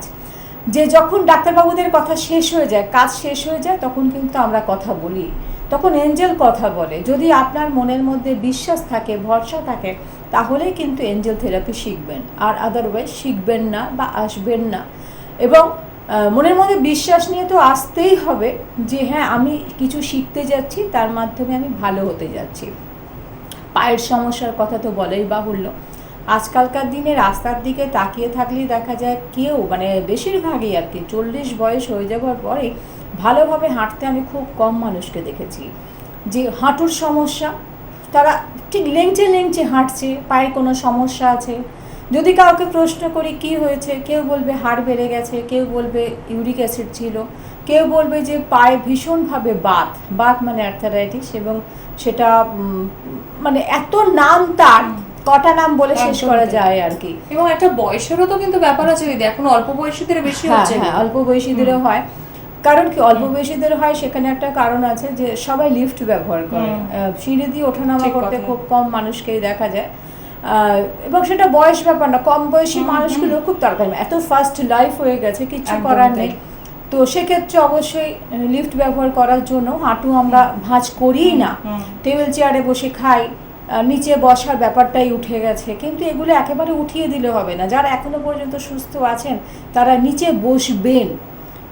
যে যখন ডাক্তারবাবুদের কথা শেষ হয়ে যায়, কাজ শেষ হয়ে যায়, তখন কিন্তু আমরা কথা বলি, তখন এঞ্জেল কথা বলে। যদি আপনার মনের মধ্যে বিশ্বাস থাকে, ভরসা থাকে, তাহলেই কিন্তু এঞ্জেল থেরাপি শিখবেন, আর আদারওয়াইজ শিখবেন না বা আসবেন না। এবং মনের মধ্যে বিশ্বাস নিয়ে তো আসতেই হবে যে হ্যাঁ আমি কিছু শিখতে যাচ্ছি, তার মাধ্যমে আমি ভালো হতে যাচ্ছি। পায়ের সমস্যার কথা তো বলাই বাহুল্য। আজকালকার দিনে রাস্তার দিকে তাকিয়ে থাকলেই দেখা যায় কেউ, মানে বেশিরভাগই আর কি, 40 বয়স হয়ে যাওয়ার পরে ভালোভাবে হাঁটতে আমি খুব কম মানুষকে দেখেছি। যে হাঁটুর সমস্যা, তারা ঠিক লেংচে লেংচে হাঁটছে, পায়ে কোনো সমস্যা আছে। যদি কাউকে প্রশ্ন করি কি হয়েছে, কেউ বলবে হাড় বেড়ে গেছে, কেউ বলবে ইউরিক অ্যাসিড ছিল, কেউ বলবে যে পায়ে ভীষণভাবে বাত মানে আর্থারাইটিস, এবং সেটা মানে এত নাম, তার কটা নাম বলে শেষ করা যায় আর কি। এবং একটা বয়সেরও তো কিন্তু ব্যাপার আছে দিদি, এখন অল্প বয়সীদের বেশি হ্যাঁ হচ্ছে। হ্যাঁ, অল্প বয়সীদেরও হয়। কারণ কি অল্প বয়সীদের হয়, সেখানে একটা কারণ আছে যে সবাই লিফট ব্যবহার করে, সিঁড়ি দিয়ে ওঠানামা করতে খুব কম মানুষকেই দেখা যায়। এবং সেটা বয়স ব্যাপার না, কম বয়সী মানুষগুলো খুব তাড়াতাড়ি, এত ফাস্ট লাইফ হয়ে গেছে, কিছু করার নেই। তো সেক্ষেত্রে অবশ্যই লিফট ব্যবহার করার জন্য হাঁটু আমরা ভাঁজ করিই না, টেবিল চেয়ারে বসে খাই, নিচে বসার ব্যাপারটাই উঠে গেছে। কিন্তু এগুলো একেবারে উঠিয়ে দিলে হবে না। যারা এখনো পর্যন্ত সুস্থ আছেন তারা নিচে বসবেন,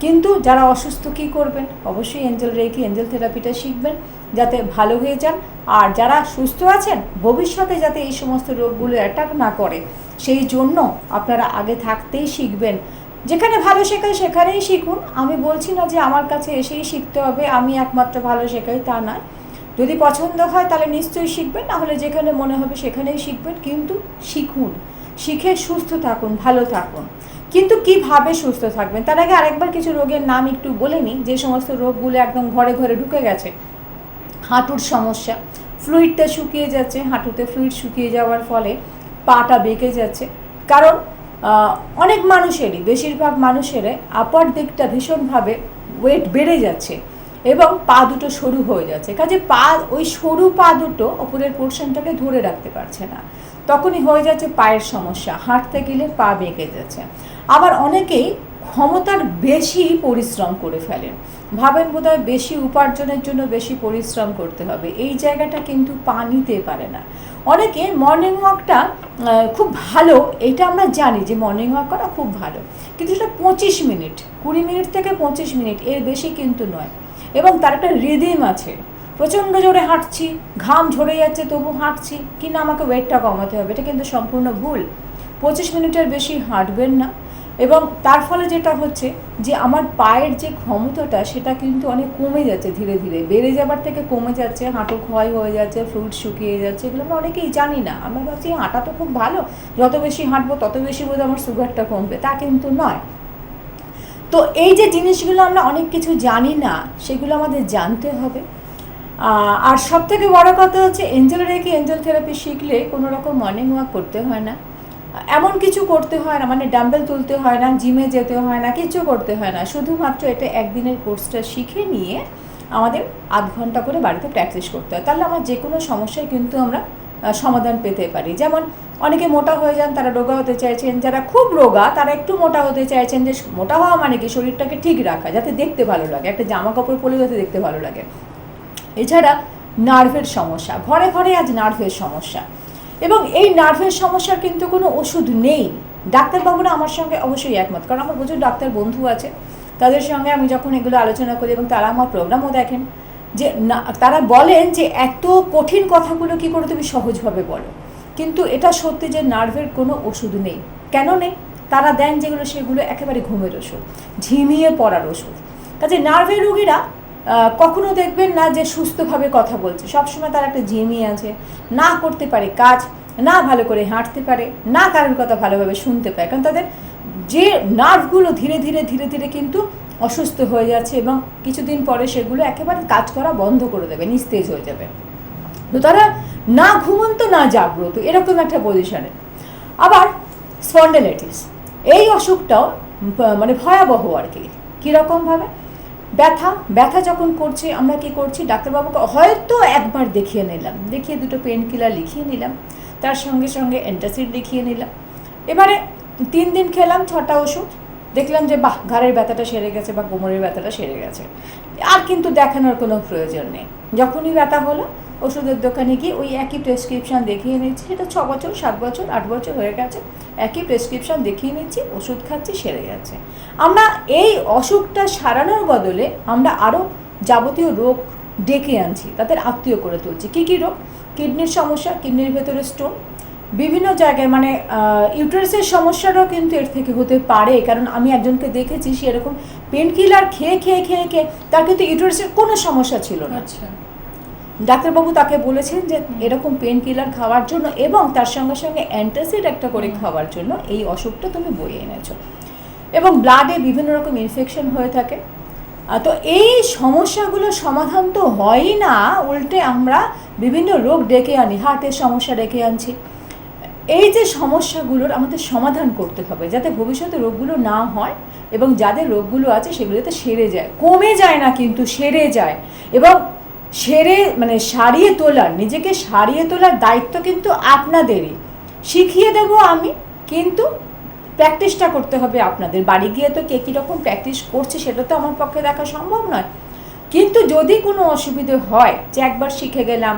কিন্তু যারা অসুস্থ কি করবেন? অবশ্যই এঞ্জেল রেকি, এঞ্জেল থেরাপিটা শিখবেন যাতে ভালো হয়ে যান। আর যারা সুস্থ আছেন ভবিষ্যতে যাতে এই সমস্ত রোগগুলো অ্যাটাক না করে, সেই জন্য আপনারা আগে থাকতেই শিখবেন। যেখানে ভালো শেখায় সেখানেই শিখুন। আমি বলছি না যে আমার কাছে এসেই শিখতে হবে, আমি একমাত্র ভালো শেখাই, তা নয়। যদি পছন্দ হয় তাহলে নিশ্চয়ই শিখবেন, নাহলে যেখানে মনে হবে সেখানেই শিখবেন। কিন্তু শিখুন, শিখে সুস্থ থাকুন, ভালো থাকুন। কিন্তু কিভাবে সুস্থ থাকবেন তার আগে আরেকবার কিছু রোগের নাম একটু বলে নিই, যে সমস্ত রোগগুলো একদম ঘরে ঘরে ঢুকে গেছে। হাঁটুর সমস্যা, ফ্লুইডটা শুকিয়ে যাচ্ছে, হাঁটুতে ফ্লুইড শুকিয়ে যাওয়ার ফলে পাটা বেঁকে যাচ্ছে। কারণ অনেক মানুষেরই, বেশিরভাগ মানুষেরই আপার দিকটা ভীষণভাবে ওয়েট বেড়ে যাচ্ছে এবং পা দুটো সরু হয়ে যাচ্ছে। কাজে ওই সরু পা দুটো ওপরের পোর্শনটাকে ধরে রাখতে পারছে না, তখনই হয়ে যাচ্ছে পায়ের সমস্যা। হাঁটতে গেলে পা বেঁকে যাচ্ছে। আবার অনেকেই ক্ষমতার বেশি পরিশ্রম করে ফেলেন, ভাবেন বোধহয় বেশি উপার্জনের জন্য বেশি পরিশ্রম করতে হবে, এই জায়গাটা কিন্তু পা নিতে পারে না। অনেকে মর্নিং ওয়াকটা খুব ভালো, এটা আমরা জানি যে মর্নিং ওয়াক করা খুব ভালো, কিন্তু সেটা 25 মিনিট, 20 মিনিট থেকে 25 মিনিট, এর বেশি কিন্তু নয়। এবং তার একটা রিদিম আছে। প্রচণ্ড জোরে হাঁটছি, ঘাম ঝরে যাচ্ছে, তবু হাঁটছি, কিনা আমাকে ওয়েটটা কমাতে হবে, এটা কিন্তু সম্পূর্ণ ভুল। 25 মিনিটের বেশি হাঁটবেন না। এবং তার ফলে যেটা হচ্ছে যে আমার পায়ের যে ক্ষমতাটা সেটা কিন্তু অনেক কমে যাচ্ছে, ধীরে ধীরে বেড়ে যাবার থেকে কমে যাচ্ছে, হাঁটু ক্ষয় হয়ে যাচ্ছে, ফ্লুইড শুকিয়ে যাচ্ছে। এগুলো আমরা অনেকেই জানি না, আমরা ভাবছি হাঁটা তো খুব ভালো, যত বেশি হাঁটবো তত বেশি বোধহয় আমার সুগারটা কমবে, তা কিন্তু নয়। তো এই যে জিনিসগুলো আমরা অনেক কিছু জানি না, সেগুলো আমাদের জানতে হবে। আর সব থেকে বড় কথা হচ্ছে এঞ্জেল রেকি, এঞ্জেল থেরাপি শিখলে কোনো রকম মর্নিং ওয়াক করতে হয় না, এমন কিছু করতে হয় না, মানে ডাম্বেল তুলতে হয় না, জিমে যেতে হয় না, কিছু করতে হয় না। শুধুমাত্র এটা একদিনের কোর্সটা শিখে নিয়ে আমাদের আধ ঘন্টা করে বাড়িতে প্র্যাকটিস করতে হয়, তাহলে আমার যে কোনো সমস্যায় কিন্তু আমরা সমাধান পেতে পারি। যেমন অনেকে মোটা হয়ে যান, তারা রোগা হতে চাইছেন, যারা খুব রোগা তারা একটু মোটা হতে চাইছেন। যে মোটা হওয়া মানে কি, শরীরটাকে ঠিক রাখা, যাতে দেখতে ভালো লাগে, একটা জামা কাপড় পরে যাতে দেখতে ভালো লাগে। এছাড়া নার্ভের সমস্যা, ঘরে ঘরে আজ নার্ভের সমস্যা, এবং এই নার্ভের সমস্যার কিন্তু কোনো ওষুধ নেই। ডাক্তারবাবুরা আমার সঙ্গে অবশ্যই একমত, কারণ আমার প্রচুর ডাক্তার বন্ধু আছে, তাদের সঙ্গে আমি যখন এগুলো আলোচনা করি এবং তারা আমার প্রোগ্রামও দেখেন, যে না, তারা বলেন যে এত কঠিন কথাগুলো কি করে তুমি সহজভাবে বলো। কিন্তু এটা সত্যি যে নার্ভের কোনো ওষুধ নেই। কেন নেই? তারা দেন যেগুলো সেগুলো একেবারে ঘুমের ওষুধ, ঝিমিয়ে পড়ার ওষুধ। কাজে নার্ভের রোগীরা কখনো দেখবেন না যে সুস্থভাবে কথা বলছে, সবসময় তার একটা ঝিমিয়ে আছে, না করতে পারে কাজ, না ভালো করে হাঁটতে পারে, না কারোর কথা ভালোভাবে শুনতে পায়, কারণ তাদের যে নার্ভগুলো ধীরে ধীরে ধীরে ধীরে কিন্তু অসুস্থ হয়ে যাচ্ছে এবং কিছুদিন পরে সেগুলো একেবারে কাজ করা বন্ধ করে দেবে, নিস্তেজ হয়ে যাবে। তো তারা না ঘুমন্ত না জাগ্রত, এরকম একটা পজিশনে। আবার স্পন্ডেলাইটিস, এই অসুখটাও মানে ভয়াবহ আর কি। কীরকমভাবে? ব্যথা যখন করছে, আমরা কি করছি, ডাক্তারবাবুকে হয়তো একবার দেখিয়ে নিলাম, দেখিয়ে দুটো পেন কিলার লিখিয়ে নিলাম, তার সঙ্গে সঙ্গে অ্যান্টাসিড লিখিয়ে নিলাম। এবারে 3 দিন খেলাম 6টা ওষুধ, দেখলাম যে বাহ ঘাড়ের ব্যথাটা সেরে গেছে বা কোমরের ব্যথাটা সেরে গেছে, আর কিন্তু দেখানোর কোনো প্রয়োজন নেই। যখনই ব্যথা হলো ওষুধের দোকানে গিয়ে ওই একই প্রেসক্রিপশান দেখিয়ে নিচ্ছি, সেটা 6 বছর 7 বছর 8 বছর হয়ে গেছে, একই প্রেসক্রিপশান দেখিয়ে নিচ্ছি, ওষুধ খাচ্ছি, সেরে যাচ্ছে। আমরা এই অসুখটা সারানোর বদলে আমরা আরও যাবতীয় রোগ ডেকে আনছি, তাদের আত্মীয় করে তুলছি। কী কী রোগ? কিডনির সমস্যা, কিডনির ভেতরে স্টোন, বিভিন্ন জায়গায় মানে ইউটারাসের সমস্যাটাও কিন্তু এর থেকে হতে পারে, কারণ আমি একজনকে দেখেছি সে এরকম পেন কিলার খেয়ে খেয়ে খেয়ে খেয়ে তার কিন্তু ইউটারাসের কোনো সমস্যা ছিল না। আচ্ছা, ডাক্তারবাবু তাকে বলেছেন যে এরকম পেন কিলার খাওয়ার জন্য এবং তার সঙ্গে সঙ্গে অ্যান্টাসিড একটা করে খাওয়ার জন্য এই অসুখটা তুমি বয়ে এনেছো, এবং ব্লাডে বিভিন্ন রকম ইনফেকশন হয়ে থাকে। তো এই সমস্যাগুলোর সমাধান তো হয়ই না, উল্টে আমরা বিভিন্ন রোগ ডেকে আনি, হার্টের সমস্যা ডেকে আনছি। এই যে সমস্যাগুলোর আমাদের সমাধান করতে হবে যাতে ভবিষ্যতে রোগগুলো না হয়, এবং যাদের রোগগুলো আছে সেগুলো যাতে সেরে যায়, কমে যায় না কিন্তু সেরে যায়। এবং সারিয়ে তোলার, নিজেকে সারিয়ে তোলার দায়িত্ব কিন্তু আপনাদেরই। শিখিয়ে দেব আমি, কিন্তু প্র্যাকটিসটা করতে হবে আপনাদের। বাড়ি গিয়ে তো কে কীরকম প্র্যাকটিস করছে সেটা তো আমার পক্ষে দেখা সম্ভব নয়, কিন্তু যদি কোনো অসুবিধে হয় যে একবার শিখে গেলাম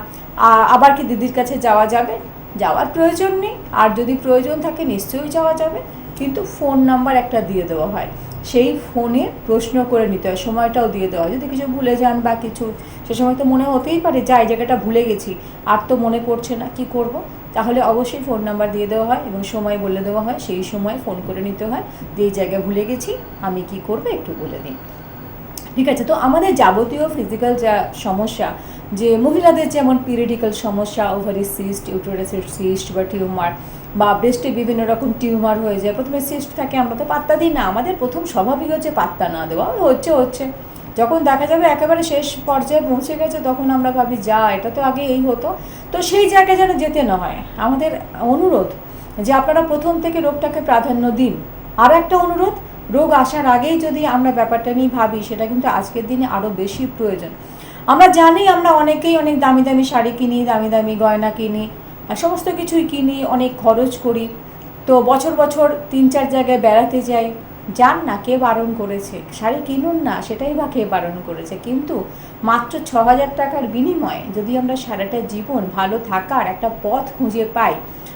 আবার কি দিদির কাছে যাওয়া যাবে? যাওয়ার প্রয়োজন নেই, আর যদি প্রয়োজন থাকে নিশ্চয়ই যাওয়া যাবে, কিন্তু ফোন নাম্বার একটা দিয়ে দেওয়া হয়, সেই ফোনে প্রশ্ন করে নিতে হয়, সময়টাও দিয়ে দেওয়া হয়। যদি কিছু ভুলে যান বা কিছু, সে সময় তো মনে হতেই পারে যা এই জায়গাটা ভুলে গেছি, আর তো মনে পড়ছে না, কি করব? তাহলে অবশ্যই ফোন নাম্বার দিয়ে দেওয়া হয় এবং সময় বলে দেওয়া হয়, সেই সময় ফোন করে নিতে হয় যে এই জায়গায় ভুলে গেছি, আমি কি করব একটু বলে দিন। ঠিক আছে? তো আমাদের যাবতীয় ফিজিক্যাল যা সমস্যা, যে মহিলাদের যেমন পিরিয়ডিক্যাল সমস্যা, ওভারি সিস্ট, ইউটেরাসের সিস্ট বা টিউমার, বা ব্রেস্টে বিভিন্ন রকম টিউমার হয়ে যায়, প্রথমে সিস্ট থাকে, আমরা তো পাত্তা দিই না, আমাদের প্রথম স্বভাবিক হচ্ছে পাত্তা না দেওয়া, হচ্ছে যখন দেখা যাবে একেবারে শেষ পর্যায়ে পৌঁছে গেছে তখন আমরা ভাবি যা এটা তো আগে এই হতো। তো সেই জায়গায় যেন যেতে না হয়, আমাদের অনুরোধ যে আপনারা প্রথম থেকে রোগটাকে প্রাধান্য দিন। আর একটা অনুরোধ, রোগ আসার আগেই যদি আমরা ব্যাপারটা নিয়ে ভাবি, সেটা কিন্তু আজকের দিনে আরও বেশি প্রয়োজন। আমরা জানি আমরা অনেকেই অনেক দামি দামি শাড়ি কিনি, দামি দামি গয়না কিনি, সমস্ত কিছুই কিনি, অনেক খরচ করি, তো বছর বছর 3-4 জায়গায় বেড়াতে যাই, যান না, কে বারণ করেছে? শাড়ি কিনুন না, সেটাই বা কে বারণ করেছে? কিন্তু মাত্র 6,000 টাকার বিনিময়ে যদি আমরা সারাটা জীবন ভালো থাকার একটা পথ খুঁজে পাই,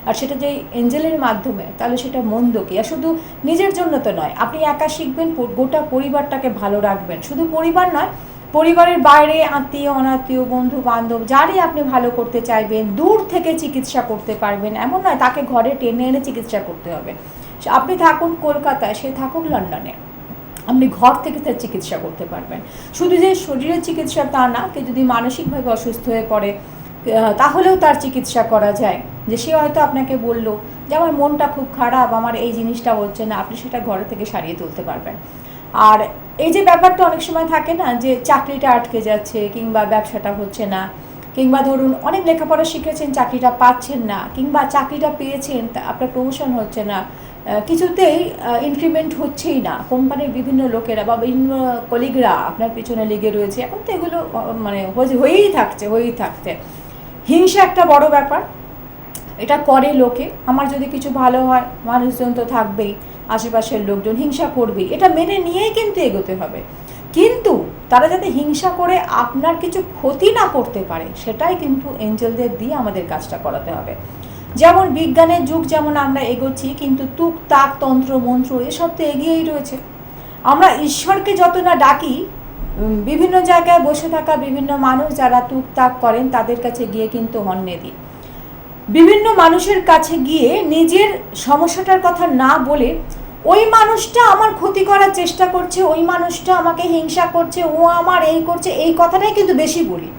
আর সেটা যে এঞ্জেলের মাধ্যমে, তাহলে সেটা মন্দ কি? আর শুধু নিজের জন্য তো নয়, আপনি একা শিখবেন, গোটা পরিবারটাকে ভালো রাখবেন। শুধু পরিবার নয়, পরিবারের বাইরে আত্মীয় অনাত্মীয় বন্ধু বান্ধব যারই আপনি ভালো করতে চাইবেন, দূর থেকে চিকিৎসা করতে পারবেন, এমন নয় তাকে ঘরে টেনে এনে চিকিৎসা করতে হবে। আপনি থাকুন কলকাতায়, সে থাকুক লন্ডনে, আপনি ঘর থেকে তার চিকিৎসা করতে পারবেন। শুধু যে শরীরের চিকিৎসা তা না, কেউ যদি মানসিকভাবে অসুস্থ হয়ে পড়ে তাহলেও তার চিকিৎসা করা যায়। যে সে হয়তো আপনাকে বললো যে আমার মনটা খুব খারাপ, আমার এই জিনিসটা হচ্ছে না, আপনি সেটা ঘরে থেকে সারিয়ে তুলতে পারবেন। আর এই যে ব্যাপারটা অনেক সময় থাকে না, যে চাকরিটা আটকে যাচ্ছে, কিংবা ব্যবসাটা হচ্ছে না, কিংবা ধরুন অনেক লেখাপড়া শিখেছেন, চাকরিটা পাচ্ছেন না, কিংবা চাকরিটা পেয়েছেন আপনার প্রমোশন হচ্ছে না, কিছুতেই ইনক্রিমেন্ট হচ্ছেই না, কোম্পানির বিভিন্ন লোকেরা বা বিভিন্ন কলিগরা আপনার পিছনে লেগে রয়েছে, এখন তো এগুলো মানে হয়েই থাকছে। হিংসা একটা বড় ব্যাপার, এটা করে লোকে, আমার যদি কিছু ভালো হয় মানুষজন তো থাকবেই, আশেপাশের লোকজন হিংসা করবেই, এটা মেনে নিয়েই কিন্তু এগোতে হবে। কিন্তু তারা যাতে হিংসা করে আপনার কিছু ক্ষতি না করতে পারে, সেটাই কিন্তু এঞ্জেলদের দিয়ে আমাদের কাজটা করাতে হবে। যেমন বিজ্ঞানের যুগ যেমন আমরা এগোচ্ছি, কিন্তু তুক তাক তন্ত্র মন্ত্র এসব তো এগিয়েই রয়েছে। আমরা ঈশ্বরকে যত না ডাকি, বিভিন্ন জায়গায় বসে থাকা বিভিন্ন মানুষ যারা তুক তাক করেন তাদের কাছে গিয়ে কিন্তু হন্যে দিই। বিভিন্ন মানুষের কাছে গিয়ে নিজের সমস্যাটার কথা না বলে, ওই মানুষটা আমার ক্ষতি করার চেষ্টা করছে, ওই মানুষটা আমাকে হিংসা করছে, ও আমার এই করছে, এই কথাটাই কিন্তু বেশি বলি।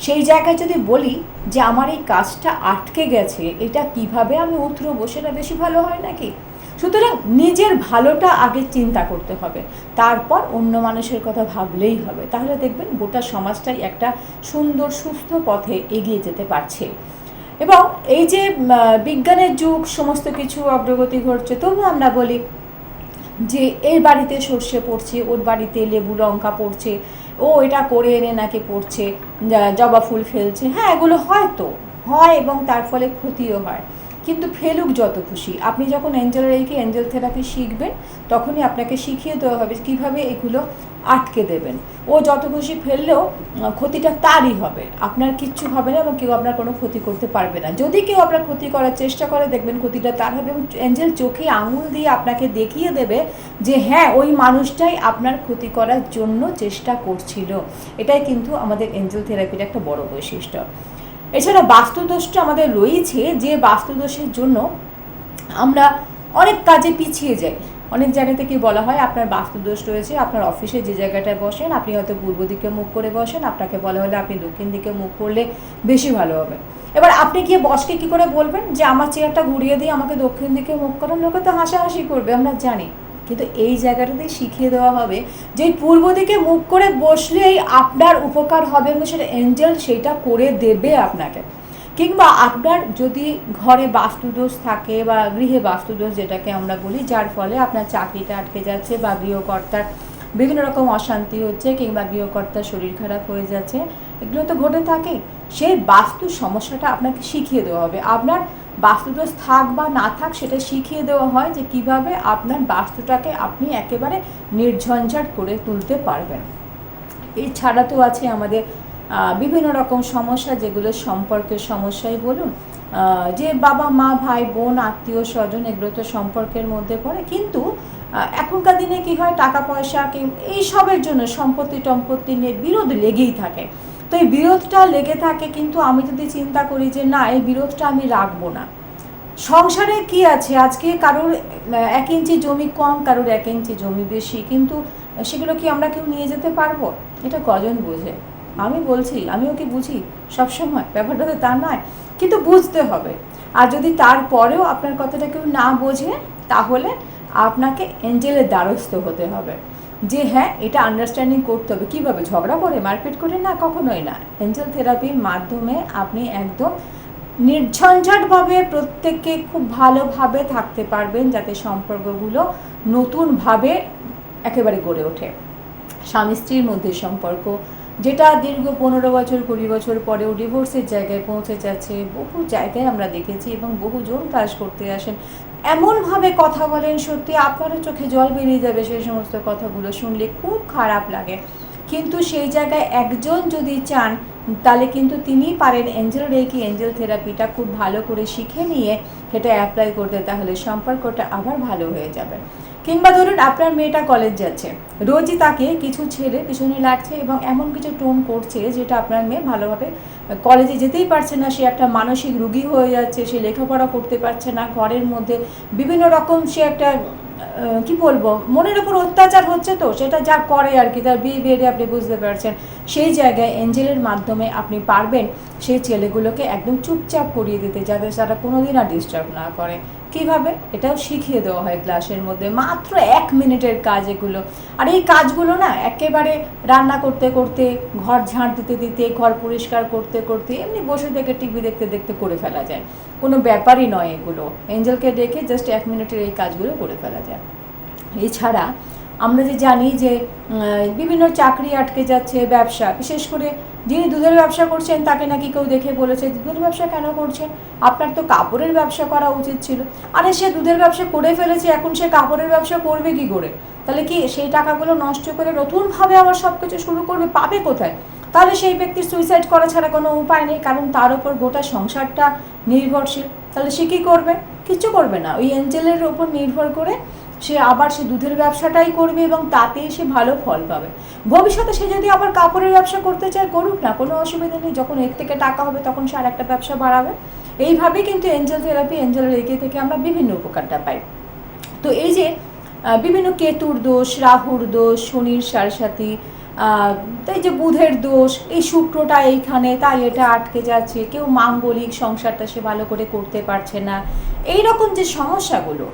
সেই জায়গায় যদি বলি যে আমার এই কাজটা আটকে গেছে, এটা কিভাবে আমি উতরবো, সেটা বেশি ভালো হয় নাকি? সুতরাং নিজের ভালোটা আগে চিন্তা করতে হবে, তারপর অন্য মানুষের কথা ভাবলেই হবে। তাহলে দেখবেন গোটা সমাজটাই একটা সুন্দর সুস্থ পথে এগিয়ে যেতে পারছে। এবং এই যে বিজ্ঞানের যুগ, সমস্ত কিছু অগ্রগতি ঘটছে, তবু আমরা বলি যে এর বাড়িতে সর্ষে পড়ছে, ওর বাড়িতে লেবু লঙ্কা পড়ছে, ও এটা করে এনে নাকি পড়ছে, জবা ফুল ফেলছে। হ্যাঁ, এগুলো হয়তো হয় এবং তার ফলে ক্ষতিও হয়, কিন্তু ফেলুক যত খুশি, আপনি যখন এঞ্জেল থেরাপি শিখবেন তখনই আপনাকে শিখিয়ে দেওয়া হবে কীভাবে এগুলো আটকে দেবেন। ও যত খুশি ফেললেও ক্ষতিটা তারই হবে, আপনার কিচ্ছু হবে না এবং কেউ আপনার কোনো ক্ষতি করতে পারবে না। যদি কেউ আপনার ক্ষতি করার চেষ্টা করে দেখবেন ক্ষতিটা তার হবে এবং এঞ্জেল চোখে আঙুল দিয়ে আপনাকে দেখিয়ে দেবে যে হ্যাঁ ওই মানুষটাই আপনার ক্ষতি করার জন্য চেষ্টা করছিল। এটাই কিন্তু আমাদের এঞ্জেল থেরাপির একটা বড় বৈশিষ্ট্য। এছাড়া বাস্তুদোষটা আমাদের রয়েছে, যে বাস্তুদোষের জন্য আমরা অনেক কাজে পিছিয়ে যাই। অনেক জায়গা থেকে বলা হয় আপনার বাস্তুদোষ রয়েছে, আপনার অফিসে যে জায়গাটায় বসেন আপনি হয়তো পূর্ব দিকে মুখ করে বসেন, আপনাকে বলা হলে আপনি দক্ষিণ দিকে মুখ করলে বেশি ভালো হবে। এবার আপনি গিয়ে বসকে কী করে বলবেন যে আমার চেয়ারটা ঘুরিয়ে দিয়ে আমাকে দক্ষিণ দিকে মুখ করেন? লোকে তো হাসাহাসি করবে, আমরা জানি। কিন্তু এই জায়গাটাতে শিখিয়ে দেওয়া হবে যে পূর্ব দিকে মুখ করে বসলেই আপনার উপকার হবে এবং সেটা এঞ্জেল সেইটা করে দেবে আপনাকে। কিংবা আপনার যদি ঘরে বাস্তুদোষ থাকে বা গৃহে বাস্তুদোষ যেটাকে আমরা বলি, যার ফলে আপনার চাকরিটা আটকে যাচ্ছে বা গৃহকর্তার বিভিন্ন রকম অশান্তি হচ্ছে কিংবা গৃহকর্তার শরীর খারাপ হয়ে যাচ্ছে, এগুলো তো ঘটে থাকে। সেই বাস্তু সমস্যাটা আপনাকে শিখিয়ে দেওয়া হবে। আপনার বাস্তুদোষ থাক বা না থাক সেটা শিখিয়ে দেওয়া হয় যে কিভাবে আপনার বাস্তুটাকে আপনি একেবারে নির্ঝঞ্ঝাট করে তুলতে পারবেন। এছাড়া তো আছে আমাদের বিভিন্ন রকম সমস্যা, যেগুলো সম্পর্কের সমস্যাই বলুন, যে বাবা মা ভাই বোন আত্মীয় স্বজন, এগুলো তো সম্পর্কের মধ্যে পড়ে। কিন্তু এখনকার দিনে কি হয়, টাকা পয়সা এইসবের জন্য সম্পত্তি নিয়ে বিরোধ লেগেই থাকে। তো এই বিরোধটা লেগে থাকে, কিন্তু আমি যদি চিন্তা করি যে না এই বিরোধটা আমি রাখবো না। সংসারে কি আছে, আজকে কারোর 1 ইঞ্চি জমি কম, কারোর 1 ইঞ্চি জমি বেশি, কিন্তু সেগুলো কি আমরা কেউ নিয়ে যেতে পারবো? এটা কজন বোঝে? আমি বলছি, আমিও কি বুঝি সবসময়? ব্যাপারটা তো তা নয়, কিন্তু বুঝতে হবে। আর যদি তারপরেও আপনার কথাটা কেউ না বোঝে, তাহলে আপনাকে এঞ্জেলের দ্বারস্থ হতে হবে যে হ্যাঁ এটা আন্ডারস্ট্যান্ডিং করতে হবে। কীভাবে? ঝগড়া করে, মারপিট করে না, কখনোই না। এঞ্জেল থেরাপির মাধ্যমে আপনি একদম নির্ঝঞ্ঝাটভাবে প্রত্যেককে খুব ভালোভাবে থাকতে পারবেন, যাতে সম্পর্কগুলো নতুনভাবে একেবারে গড়ে ওঠে। স্বামী স্ত্রীর মধ্যে সম্পর্ক যেটা দীর্ঘ 15 বছর 20 বছর পরেও ডিভোর্সের জায়গায় পৌঁছে যাচ্ছে, বহু জায়গায় আমরা দেখেছি এবং বহুজন কাজ করতে আসেন, এমনভাবে কথা বলেন সত্যি আপনারও চোখে জল বেরিয়ে যাবে সেই সমস্ত কথাগুলো শুনলে, খুব খারাপ লাগে। কিন্তু সেই জায়গায় একজন যদি চান তাহলে কিন্তু তিনিই পারেন এঞ্জেল রেকি, এঞ্জেল থেরাপিটা খুব ভালো করে শিখে নিয়ে সেটা অ্যাপ্লাই করতে, তাহলে সম্পর্কটা আবার ভালো হয়ে যাবে। কিংবা ধরুন আপনার মেয়েটা কলেজ যাচ্ছে, রোজই তাকে কিছু ছেলে পিছনে লাগছে এবং এমন কিছু টোন করছে যেটা আপনার মেয়ে ভালোভাবে কলেজে যেতেই পারছে না, সে একটা মানসিক রোগী হয়ে যাচ্ছে, সে লেখাপড়া করতে পারছে না, ঘরের মধ্যে বিভিন্ন রকম সে একটা কি বলবো মনের উপর অত্যাচার হচ্ছে, তো সেটা যা করে আর কি, তার বিহেভিয়ারে আপনি বুঝতে পারছেন। সেই জায়গায় এঞ্জেলের মাধ্যমে আপনি পারবেন সেই ছেলেগুলোকে একদম চুপচাপ করিয়ে দিতে, যাতে তারা কোনোদিন আর ডিস্টার্ব না করে। কীভাবে? এটাও শিখিয়ে দেওয়া হয় ক্লাসের মধ্যে, মাত্র 1 মিনিটের কাজ এগুলো। আর এই কাজগুলো না একেবারে রান্না করতে করতে, ঘর ঝাঁট দিতে দিতে, ঘর পরিষ্কার করতে করতে, এমনি বসে থেকে টিভি দেখতে দেখতে করে ফেলা যায়, কোনো ব্যাপারই নয় এগুলো। এঞ্জেলকে ডেকে জাস্ট 1 মিনিটের এই কাজগুলো করে ফেলা যায়। এছাড়া আমরা যে জানি যে বিভিন্ন চাকরি আটকে যাচ্ছে, ব্যবসা, বিশেষ করে যিনি দুধের ব্যবসা করছেন তাকে নাকি কেউ দেখে বলেছে দুধের ব্যবসা কেন করছেন, আপনার তো কাপড়ের ব্যবসা করা উচিত ছিল। আরে সে দুধের ব্যবসা করে ফেলেছে, এখন সে কাপড়ের ব্যবসা করবে কি করে? তাহলে কি সেই টাকাগুলো নষ্ট করে নতুনভাবে আবার সব কিছু শুরু করবে? পাবে কোথায়? তাহলে সেই ব্যক্তির সুইসাইড করা ছাড়া কোনো উপায় নেই, কারণ তার উপর গোটা সংসারটা নির্ভরশীল। তাহলে সে কী করবে? কিচ্ছু করবে না, ওই এঞ্জেলের ওপর নির্ভর করে সে আবার সে দুধের ব্যবসাটাই করবে এবং তাতেই সে ভালো ফল পাবে। ভবিষ্যতে সে যদি আবার কাপড়ের ব্যবসা করতে চায়, করুক না, কোনো অসুবিধা নেই। যখন এর থেকে টাকা হবে তখন সে আর একটা ব্যবসা বাড়াবে। এইভাবেই কিন্তু এঞ্জেল থেরাপি, এঞ্জেল রেকি থেকে আমরা বিভিন্ন উপকারটা পাই। তো এই যে বিভিন্ন কেতুর দোষ, রাহুর দোষ, শনির সারসাথী, তাই যে বুধের দোষ, এই শুক্রটা এইখানে, তাই এটা আটকে যাচ্ছে, কেউ মাঙ্গলিক সংসারটা সে ভালো করে করতে পারছে না, এই রকম যে সমস্যাগুলো,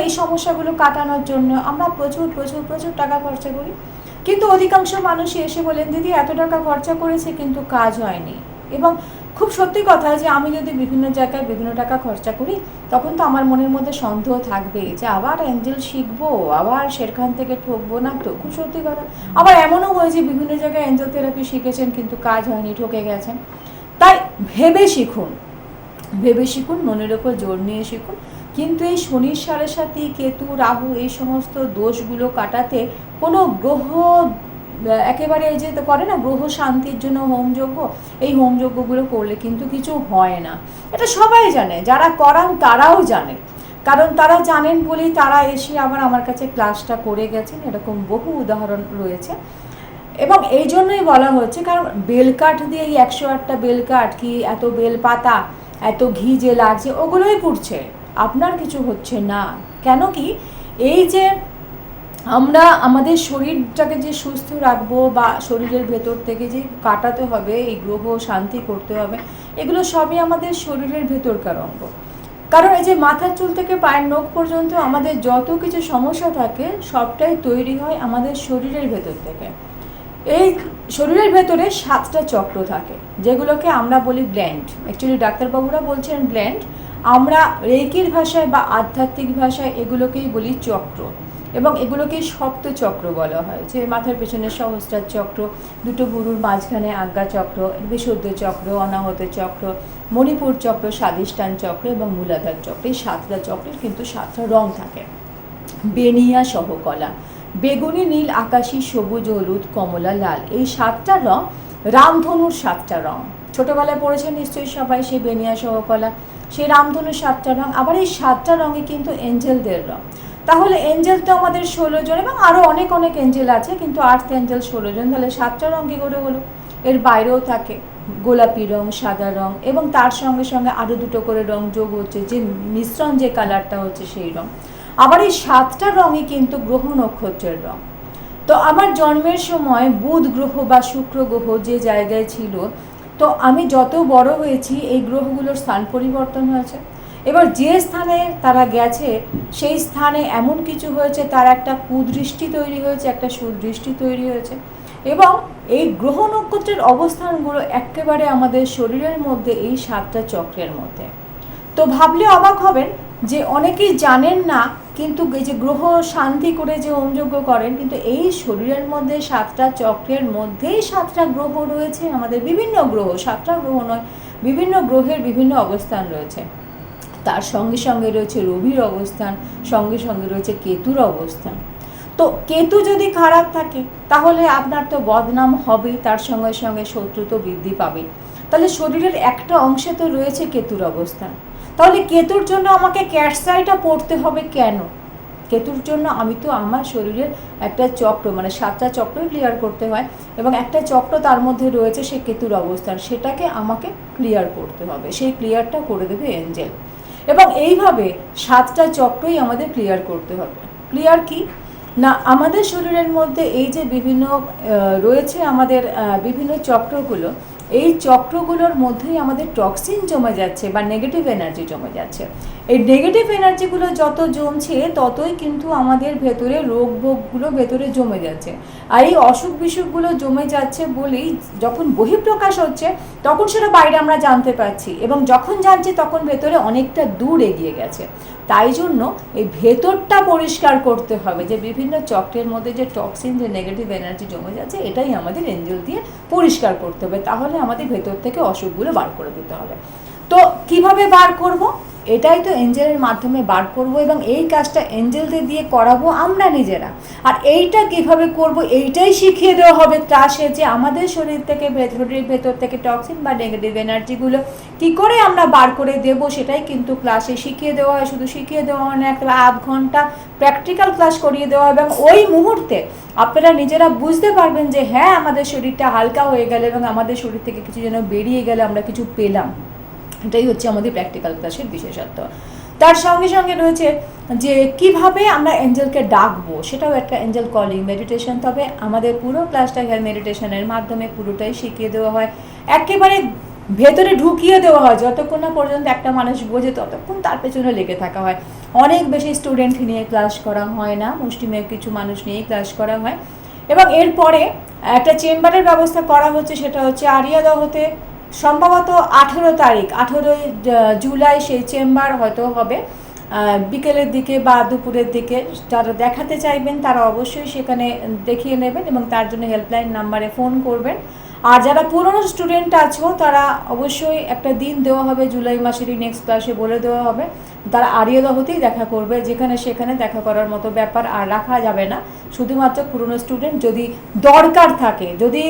এই সমস্যাগুলো কাটানোর জন্য আমরা প্রচুর প্রচুর প্রচুর টাকা খরচা করি। কিন্তু অধিকাংশ মানুষই এসে বলেন দিদি এত টাকা খরচা করেছে কিন্তু কাজ হয়নি। এবং খুব সত্যি কথা যে আমি যদি বিভিন্ন জায়গায় বিভিন্ন টাকা খরচা করি, তখন তো আমার মনের মধ্যে সন্দেহ থাকবেই যে আবার এঞ্জেল শিখবো, আবার সেখান থেকে ঠকবো না তো। খুব সত্যি কথা। আবার এমনও হয়েছে বিভিন্ন জায়গায় এঞ্জেল থেরাপি শিখেছেন কিন্তু কাজ হয়নি, ঠকে গেছেন। তাই ভেবে শিখুন, ভেবে শিখুন, মনের ওপর জোর নিয়ে শিখুন। কিন্তু এই শনির সাড়ে কেতু রাহু এই সমস্ত দোষগুলো কাটাতে কোনো গ্রহ একেবারে এই যে করে না গ্রহ শান্তির জন্য হোমযজ্ঞ, এই হোমযজ্ঞগুলো করলে কিন্তু কিছু হয় না। এটা সবাই জানে, যারা করান তারাও জানে, কারণ তারা জানেন বলেই তারা এসে আবার আমার কাছে ক্লাসটা করে গেছেন। এরকম বহু উদাহরণ রয়েছে। এবং এই জন্যই বলা হচ্ছে, কারণ বেলকাঠ দিয়ে এই 108টা বেলকাঠ কি এত বেলপাতা এত ঘি যে লাগছে ওগুলোই পুড়ছে, আপনার কিছু হচ্ছে না। কেন কি এই যে আমরা আমাদের শরীরটাকে যে সুস্থ রাখবো বা শরীরের ভেতর থেকে যে কাটাতে হবে, এই গ্রহ শান্তি করতে হবে, এগুলো সবই আমাদের শরীরের ভেতরকার অঙ্গ। কারণ এই যে মাথার চুল থেকে পায়ের নখ পর্যন্ত আমাদের যত কিছু সমস্যা থাকে সবটাই তৈরি হয় আমাদের শরীরের ভেতর থেকে। এই শরীরের ভেতরে 7টা চক্র থাকে, যেগুলোকে আমরা বলি গ্ল্যান্ড। অ্যাকচুয়ালি ডাক্তারবাবুরা বলছেন গ্ল্যান্ড, আমরা রেকির ভাষায় বা আধ্যাত্মিক ভাষায় এগুলোকেই বলি চক্র। এবং এগুলোকেই সপ্ত চক্র বলা হয়, যে মাথার পেছনে সহস্রার চক্র, দুটো গুরুর মাঝখানে আজ্ঞা চক্র, বিশুদ্ধ চক্র, অনাহত চক্র, মণিপুর চক্র, স্বাধিষ্ঠান চক্র এবং মূলাধার চক্র। এই 7টা চক্রের কিন্তু 7টা রং থাকে। বেনিয়া সহকলা, বেগুনি, নীল, আকাশী, সবুজ, হলুদ, কমলা, লাল, এই 7টা রং রামধনুর 7টা রং। ছোটবেলায় পড়েছেন নিশ্চয়ই সবাই সেই বেনিয়া সহকলা, সেই রামধনুর 7টা রং। আবার এই 7টা রঙে কিন্তু এঞ্জেলদের রং। তাহলে এঞ্জেল তো আমাদের 16 জন এবং আরও অনেক অনেক এঞ্জেল আছে, কিন্তু আর্থ এঞ্জেল 16 জন। তাহলে 7টা রং কী করে হলো? এর বাইরেও থাকে গোলাপি রং, সাদা রং, এবং তার সঙ্গে সঙ্গে আরও 2টো করে রং যোগ হচ্ছে, যে মিশ্রণ যে কালারটা হচ্ছে সেই রং। আবার এই 7টা রঙই কিন্তু গ্রহ নক্ষত্রের রং। তো আমার জন্মের সময় বুধ গ্রহ বা শুক্র গ্রহ যে জায়গায় ছিল, তো আমি যত বড় হয়েছি এই গ্রহগুলোর স্থান পরিবর্তন হয়েছে। এবার যে স্থানে তারা গেছে সেই স্থানে এমন কিছু হয়েছে, তার একটা কুদৃষ্টি তৈরি হয়েছে, একটা সুদৃষ্টি তৈরি হয়েছে। এবং এই গ্রহ নক্ষত্রের অবস্থানগুলো একেবারে আমাদের শরীরের মধ্যে এই 7টা চক্রের মধ্যে। তো ভাবলে অবাক হবেন যে অনেকেই জানেন না, কিন্তু এই যে গ্রহ শান্তি করে যে হোমযজ্ঞ করেন, কিন্তু এই শরীরের মধ্যে 7টা চক্রের মধ্যেই 7টা গ্রহ রয়েছে। আমাদের বিভিন্ন গ্রহ, 7টা গ্রহ নয়, বিভিন্ন গ্রহের বিভিন্ন অবস্থান রয়েছে। তার সঙ্গে সঙ্গে রয়েছে রবির অবস্থান, সঙ্গে সঙ্গে রয়েছে কেতুর অবস্থান। তো কেতু যদি খারাপ থাকে তাহলে আপনার তো বদনাম হবেই, তার সঙ্গে সঙ্গে শত্রু তো বৃদ্ধি পাবে। তাহলে শরীরের একটা অংশে তো রয়েছে কেতুর অবস্থান। তাহলে কেতুর জন্য আমাকে ক্যাটসাইটা পড়তে হবে কেন? কেতুর জন্য আমি তো আমার শরীরের একটা চক্র, মানে 7টা চক্রই ক্লিয়ার করতে হয়, এবং একটা চক্র তার মধ্যে রয়েছে সে কেতুর অবস্থান, সেটাকে আমাকে ক্লিয়ার করতে হবে। সেই ক্লিয়ারটা করে দেবে এঞ্জেল। এবং এইভাবে 7টা চক্রই আমাদের ক্লিয়ার করতে হবে। ক্লিয়ার কি না, আমাদের শরীরের মধ্যে এই যে বিভিন্ন রয়েছে আমাদের বিভিন্ন চক্রগুলো, এই চক্রগুলোর মধ্যেই আমাদের টক্সিন জমে যাচ্ছে বা নেগেটিভ এনার্জি জমে যাচ্ছে। এই নেগেটিভ এনার্জিগুলো যত জমছে ততই কিন্তু আমাদের ভেতরে রোগ ভোগগুলো ভেতরে জমে যাচ্ছে। আর এই অসুখ বিসুখগুলো জমে যাচ্ছে বলেই যখন বহিঃপ্রকাশ হচ্ছে তখন সেটা বাইরে আমরা জানতে পারছি, এবং যখন জানছি তখন ভেতরে অনেকটা দূর এগিয়ে গেছে। তাই জন্য এই ভেতরটা পরিষ্কার করতে হবে, যে বিভিন্ন চক্রের মধ্যে যে টক্সিন, যে নেগেটিভ এনার্জি জমে যাচ্ছে, এটাই আমাদের এঞ্জেল দিয়ে পরিষ্কার করতে হবে। তাহলে আমাদের ভেতর থেকে অসুখগুলো বার করে দিতে হবে। তো কিভাবে বার করব? এটাই তো এঞ্জেলের মাধ্যমে বার করব, এবং এই কাজটা এঞ্জেলদের দিয়ে করাবো আমরা নিজেরা। আর এইটা কিভাবে করব এইটাই শিখিয়ে দেওয়া হবে ক্লাসে, যে আমাদের শরীর থেকে শরীরের ভেতর থেকে টক্সিন বা নেগেটিভ এনার্জিগুলো কী করে আমরা বার করে দেবো, সেটাই কিন্তু ক্লাসে শিখিয়ে দেওয়া হয়। শুধু শিখিয়ে দেওয়া হয় না, একটা আধ ঘন্টা প্র্যাকটিক্যাল ক্লাস করিয়ে দেওয়া হয়, এবং ওই মুহূর্তে আপনারা নিজেরা বুঝতে পারবেন যে হ্যাঁ, আমাদের শরীরটা হালকা হয়ে গেল এবং আমাদের শরীর থেকে কিছু যেন বেরিয়ে গেলে আমরা কিছু পেলাম। এটাই হচ্ছে আমাদের প্র্যাকটিক্যাল ক্লাসের বিশেষত্ব। তার সঙ্গে সঙ্গে রয়েছে যে কিভাবে আমরা এঞ্জেলকে ডাকবো, সেটাও একটা এঞ্জেল কলিং মেডিটেশন। তবে আমাদের পুরো ক্লাসটা হেয়ার মেডিটেশনের মাধ্যমে পুরোটাই শিখিয়ে দেওয়া হয়, একেবারে ভেতরে ঢুকিয়ে দেওয়া হয়। যতক্ষণ না পর্যন্ত একটা মানুষ বোঝে ততক্ষণ তার পেছনে লেগে থাকা হয়। অনেক বেশি স্টুডেন্ট নিয়ে ক্লাস করা হয় না, মুষ্টিমেয় কিছু মানুষ নিয়েই ক্লাস করা হয়। এবং এরপরে একটা চেম্বারের ব্যবস্থা করা হচ্ছে, সেটা হচ্ছে আরিয়াদহতে সম্ভবত 18 তারিখ, 18 জুলাই সেই চেম্বার হয়তো হবে বিকেলের দিকে বা দুপুরের দিকে। যারা দেখাতে চাইবেন তারা অবশ্যই সেখানে দেখিয়ে নেবেন, এবং তার জন্য হেল্পলাইন নাম্বারে ফোন করবেন। আর যারা পুরনো স্টুডেন্ট আছো তারা অবশ্যই একটা দিন দেওয়া হবে জুলাই মাসেরই নেক্সট ক্লাসে বলে দেওয়া হবে, তারা আরিয়াদহতেই দেখা করবে, যেখানে সেখানে দেখা করার মতো ব্যাপার আর রাখা যাবে না। শুধুমাত্র পুরনো স্টুডেন্ট, যদি দরকার থাকে, যদি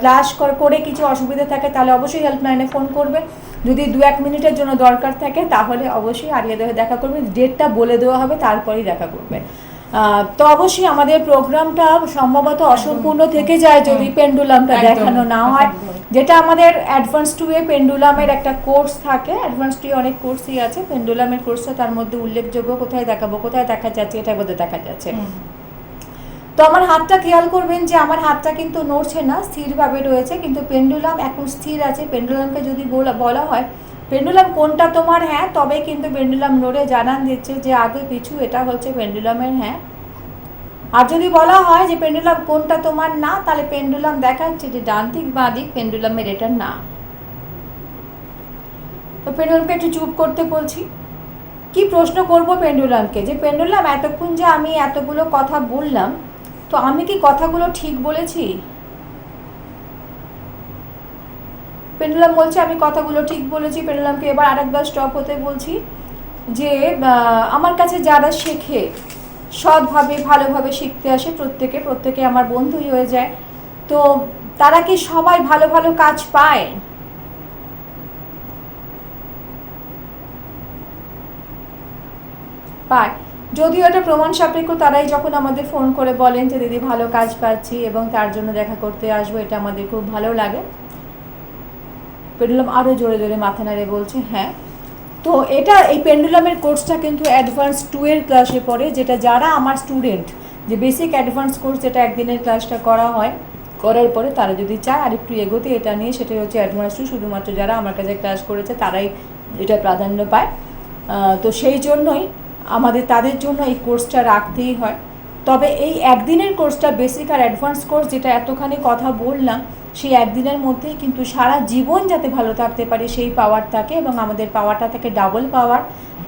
ক্লাস করে কিছু অসুবিধা থাকে তাহলে অবশ্যই হেল্পলাইনে ফোন করবে, যদি 2-1 মিনিটের জন্য দরকার থাকে তাহলে অবশ্যই আরিয়াদহে দেখা করবে, ডেটটা বলে দেওয়া হবে তারপরেই দেখা করবে। তো অবশ্যই আমাদের প্রোগ্রামটা সম্ভবত অসম্পূর্ণ থেকে যায় যদি পেন্ডুলামটা দেখানো না হয়, যেটা আমাদের অ্যাডভান্স টু এ পেন্ডুলামের একটা কোর্স থাকে, অ্যাডভান্স টু অনেক কোর্সই আছে, পেন্ডুলামের কোর্সটা তার মধ্যে উল্লেখযোগ্য, কোথায় দেখাবো, কোথায় দেখা যাচ্ছে, এটা বোধহয় দেখা যাচ্ছে। তো আমার হাতটা খেয়াল করবেন যে আমার হাতটা কিন্তু নড়ছে না, স্থিরভাবে রয়েছে, কিন্তু পেন্ডুলাম এখন স্থির আছে। পেন্ডুলামকে যদি বলা হয় পেন্ডুলাম কোনটা তোমার, হ্যাঁ, তবে কিন্তু পেন্ডুলাম নড়ে জানান দিচ্ছে যে আগে পিছু এটা হচ্ছে পেন্ডুলামের হ্যাঁ। আর যদি বলা হয় যে পেন্ডুলাম কোনটা তোমার না, তাহলে পেন্ডুলাম দেখাচ্ছে যে ডান দিক বাঁ দিক, পেন্ডুলামের এটা না। তো পেন্ডুলামকে একটু চুপ করতে বলছি। কি প্রশ্ন করব পেন্ডুলামকে, যে পেন্ডুলাম এতক্ষণ যে আমি এতগুলো কথা বললাম, তো আমি কি কথাগুলো ঠিক বলেছি? পেন্ডুলাম বলছে আমি কথাগুলো ঠিক বলেছি। পেন্ডুলামকে এবার আরেকবার স্টপ হতে বলছি যে আমার কাছে যারা শেখে, সৎভাবে ভালোভাবে শিখতে আসে, প্রত্যেকে আমার বন্ধুই হয়ে যায়, তো তারা কি সবাই ভালো ভালো কাজ পায়? পায়। যদিও এটা প্রমাণ সাপেক্ষ, তারাই যখন আমাদের ফোন করে বলেন যে দিদি ভালো কাজ পাচ্ছি এবং তার জন্য দেখা করতে আসবো, এটা আমাদের খুব ভালো লাগে। পেন্ডুলাম আরও জোরে জোরে মাথা নাড়ে বলছে হ্যাঁ। তো এটা এই পেন্ডুলামের কোর্সটা কিন্তু অ্যাডভান্স 2 এর ক্লাসে পড়ে, যেটা যারা আমার স্টুডেন্ট, যে বেসিক অ্যাডভান্স কোর্স যেটা একদিনের ক্লাসটা করা হয়, করার পরে তারা যদি চায় আর একটু এগোতে এটা নিয়ে, সেটাই হচ্ছে অ্যাডভান্স 2। শুধুমাত্র যারা আমার কাছে ক্লাস করেছে তারাই এটা প্রাধান্য পায়। তো সেই জন্যই আমাদের তাদের জন্য এই কোর্সটা রাখতেই হয়। তবে এই একদিনের কোর্সটা বেসিক আর অ্যাডভান্স কোর্স, যেটা এতখানি কথা বললাম, সেই একদিনের মধ্যেই কিন্তু সারা জীবন যাতে ভালো থাকতে পারে সেই পাওয়ার থাকে, এবং আমাদের পাওয়ারটা থাকে ডাবল পাওয়ার,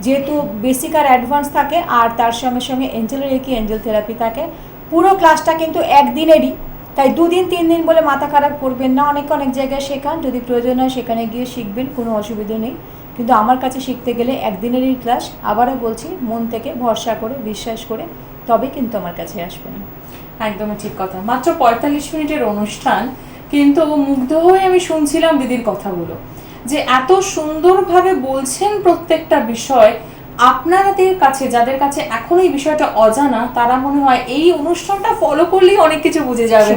যেহেতু বেসিক আর অ্যাডভান্স থাকে আর তার সঙ্গে সঙ্গে এঞ্জেল রেকি, এঞ্জেল থেরাপি থাকে। পুরো ক্লাসটা কিন্তু একদিনেরই, তাই 2 দিন 3 দিন বলে মাথা খারাপ করবেন না। অনেক জায়গায় শেখান, যদি প্রয়োজন হয় সেখানে গিয়ে শিখবেন, কোনো অসুবিধে নেই, কিন্তু আমার কাছে শিখতে গেলে একদিনেরই ক্লাস। আবারও বলছি, মন থেকে ভরসা করে বিশ্বাস করে তবে কিন্তু আমার কাছে আসবেন। একদমই ঠিক কথা। মাত্র 45 মিনিটের অনুষ্ঠান, কিন্তু মুগ্ধ হয়ে আমি শুনছিলাম দিদির কথাগুলো, যে এত সুন্দরভাবে বলছেন প্রত্যেকটা বিষয়। আপনাদের কাছে, যাদের কাছে এখন এই বিষয়টা অজানা, তারা মনে হয় এই অনুষ্ঠানটা ফলো করলেই অনেক কিছু বুঝে যাবে।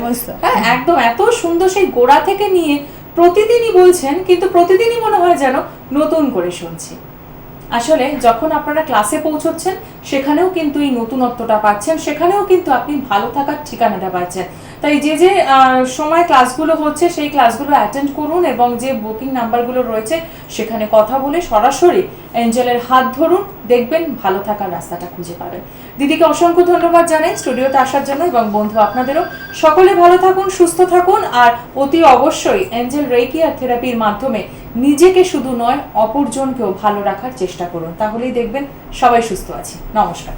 হ্যাঁ, একদম এত সুন্দর, সেই গোড়া থেকে নিয়ে প্রতিদিনই বলছেন, কিন্তু প্রতিদিনই মনে হয় যেন নতুন করে শুনছি। আসলে যখন আপনারা ক্লাসে পৌঁছচ্ছেন সেখানেও কিন্তু এই নতুনত্বটা পাচ্ছেন, সেখানেও কিন্তু আপনি ভালো থাকার ঠিকানাটা পাচ্ছেন। তাই যে সময় ক্লাসগুলো হচ্ছে সেই ক্লাসগুলো অ্যাটেন্ড করুন, এবং যে বুকিং নাম্বারগুলো রয়েছে সেখানে কথা বলে সরাসরি এঞ্জেলের হাত ধরুন, দেখবেন ভালো থাকার রাস্তাটা খুঁজে পাবেন। দিদিকে অসংখ্য ধন্যবাদ জানাই স্টুডিওতে আসার জন্য, এবং বন্ধু আপনাদেরও। সকলে ভালো থাকুন, সুস্থ থাকুন, আর অতি অবশ্যই এঞ্জেল রেকি আর থেরাপির মাধ্যমে নিজেকে শুধু নয় অপরজনকেও ভালো রাখার চেষ্টা করুন, তাহলেই দেখবেন সবাই সুস্থ আছি। নমস্কার।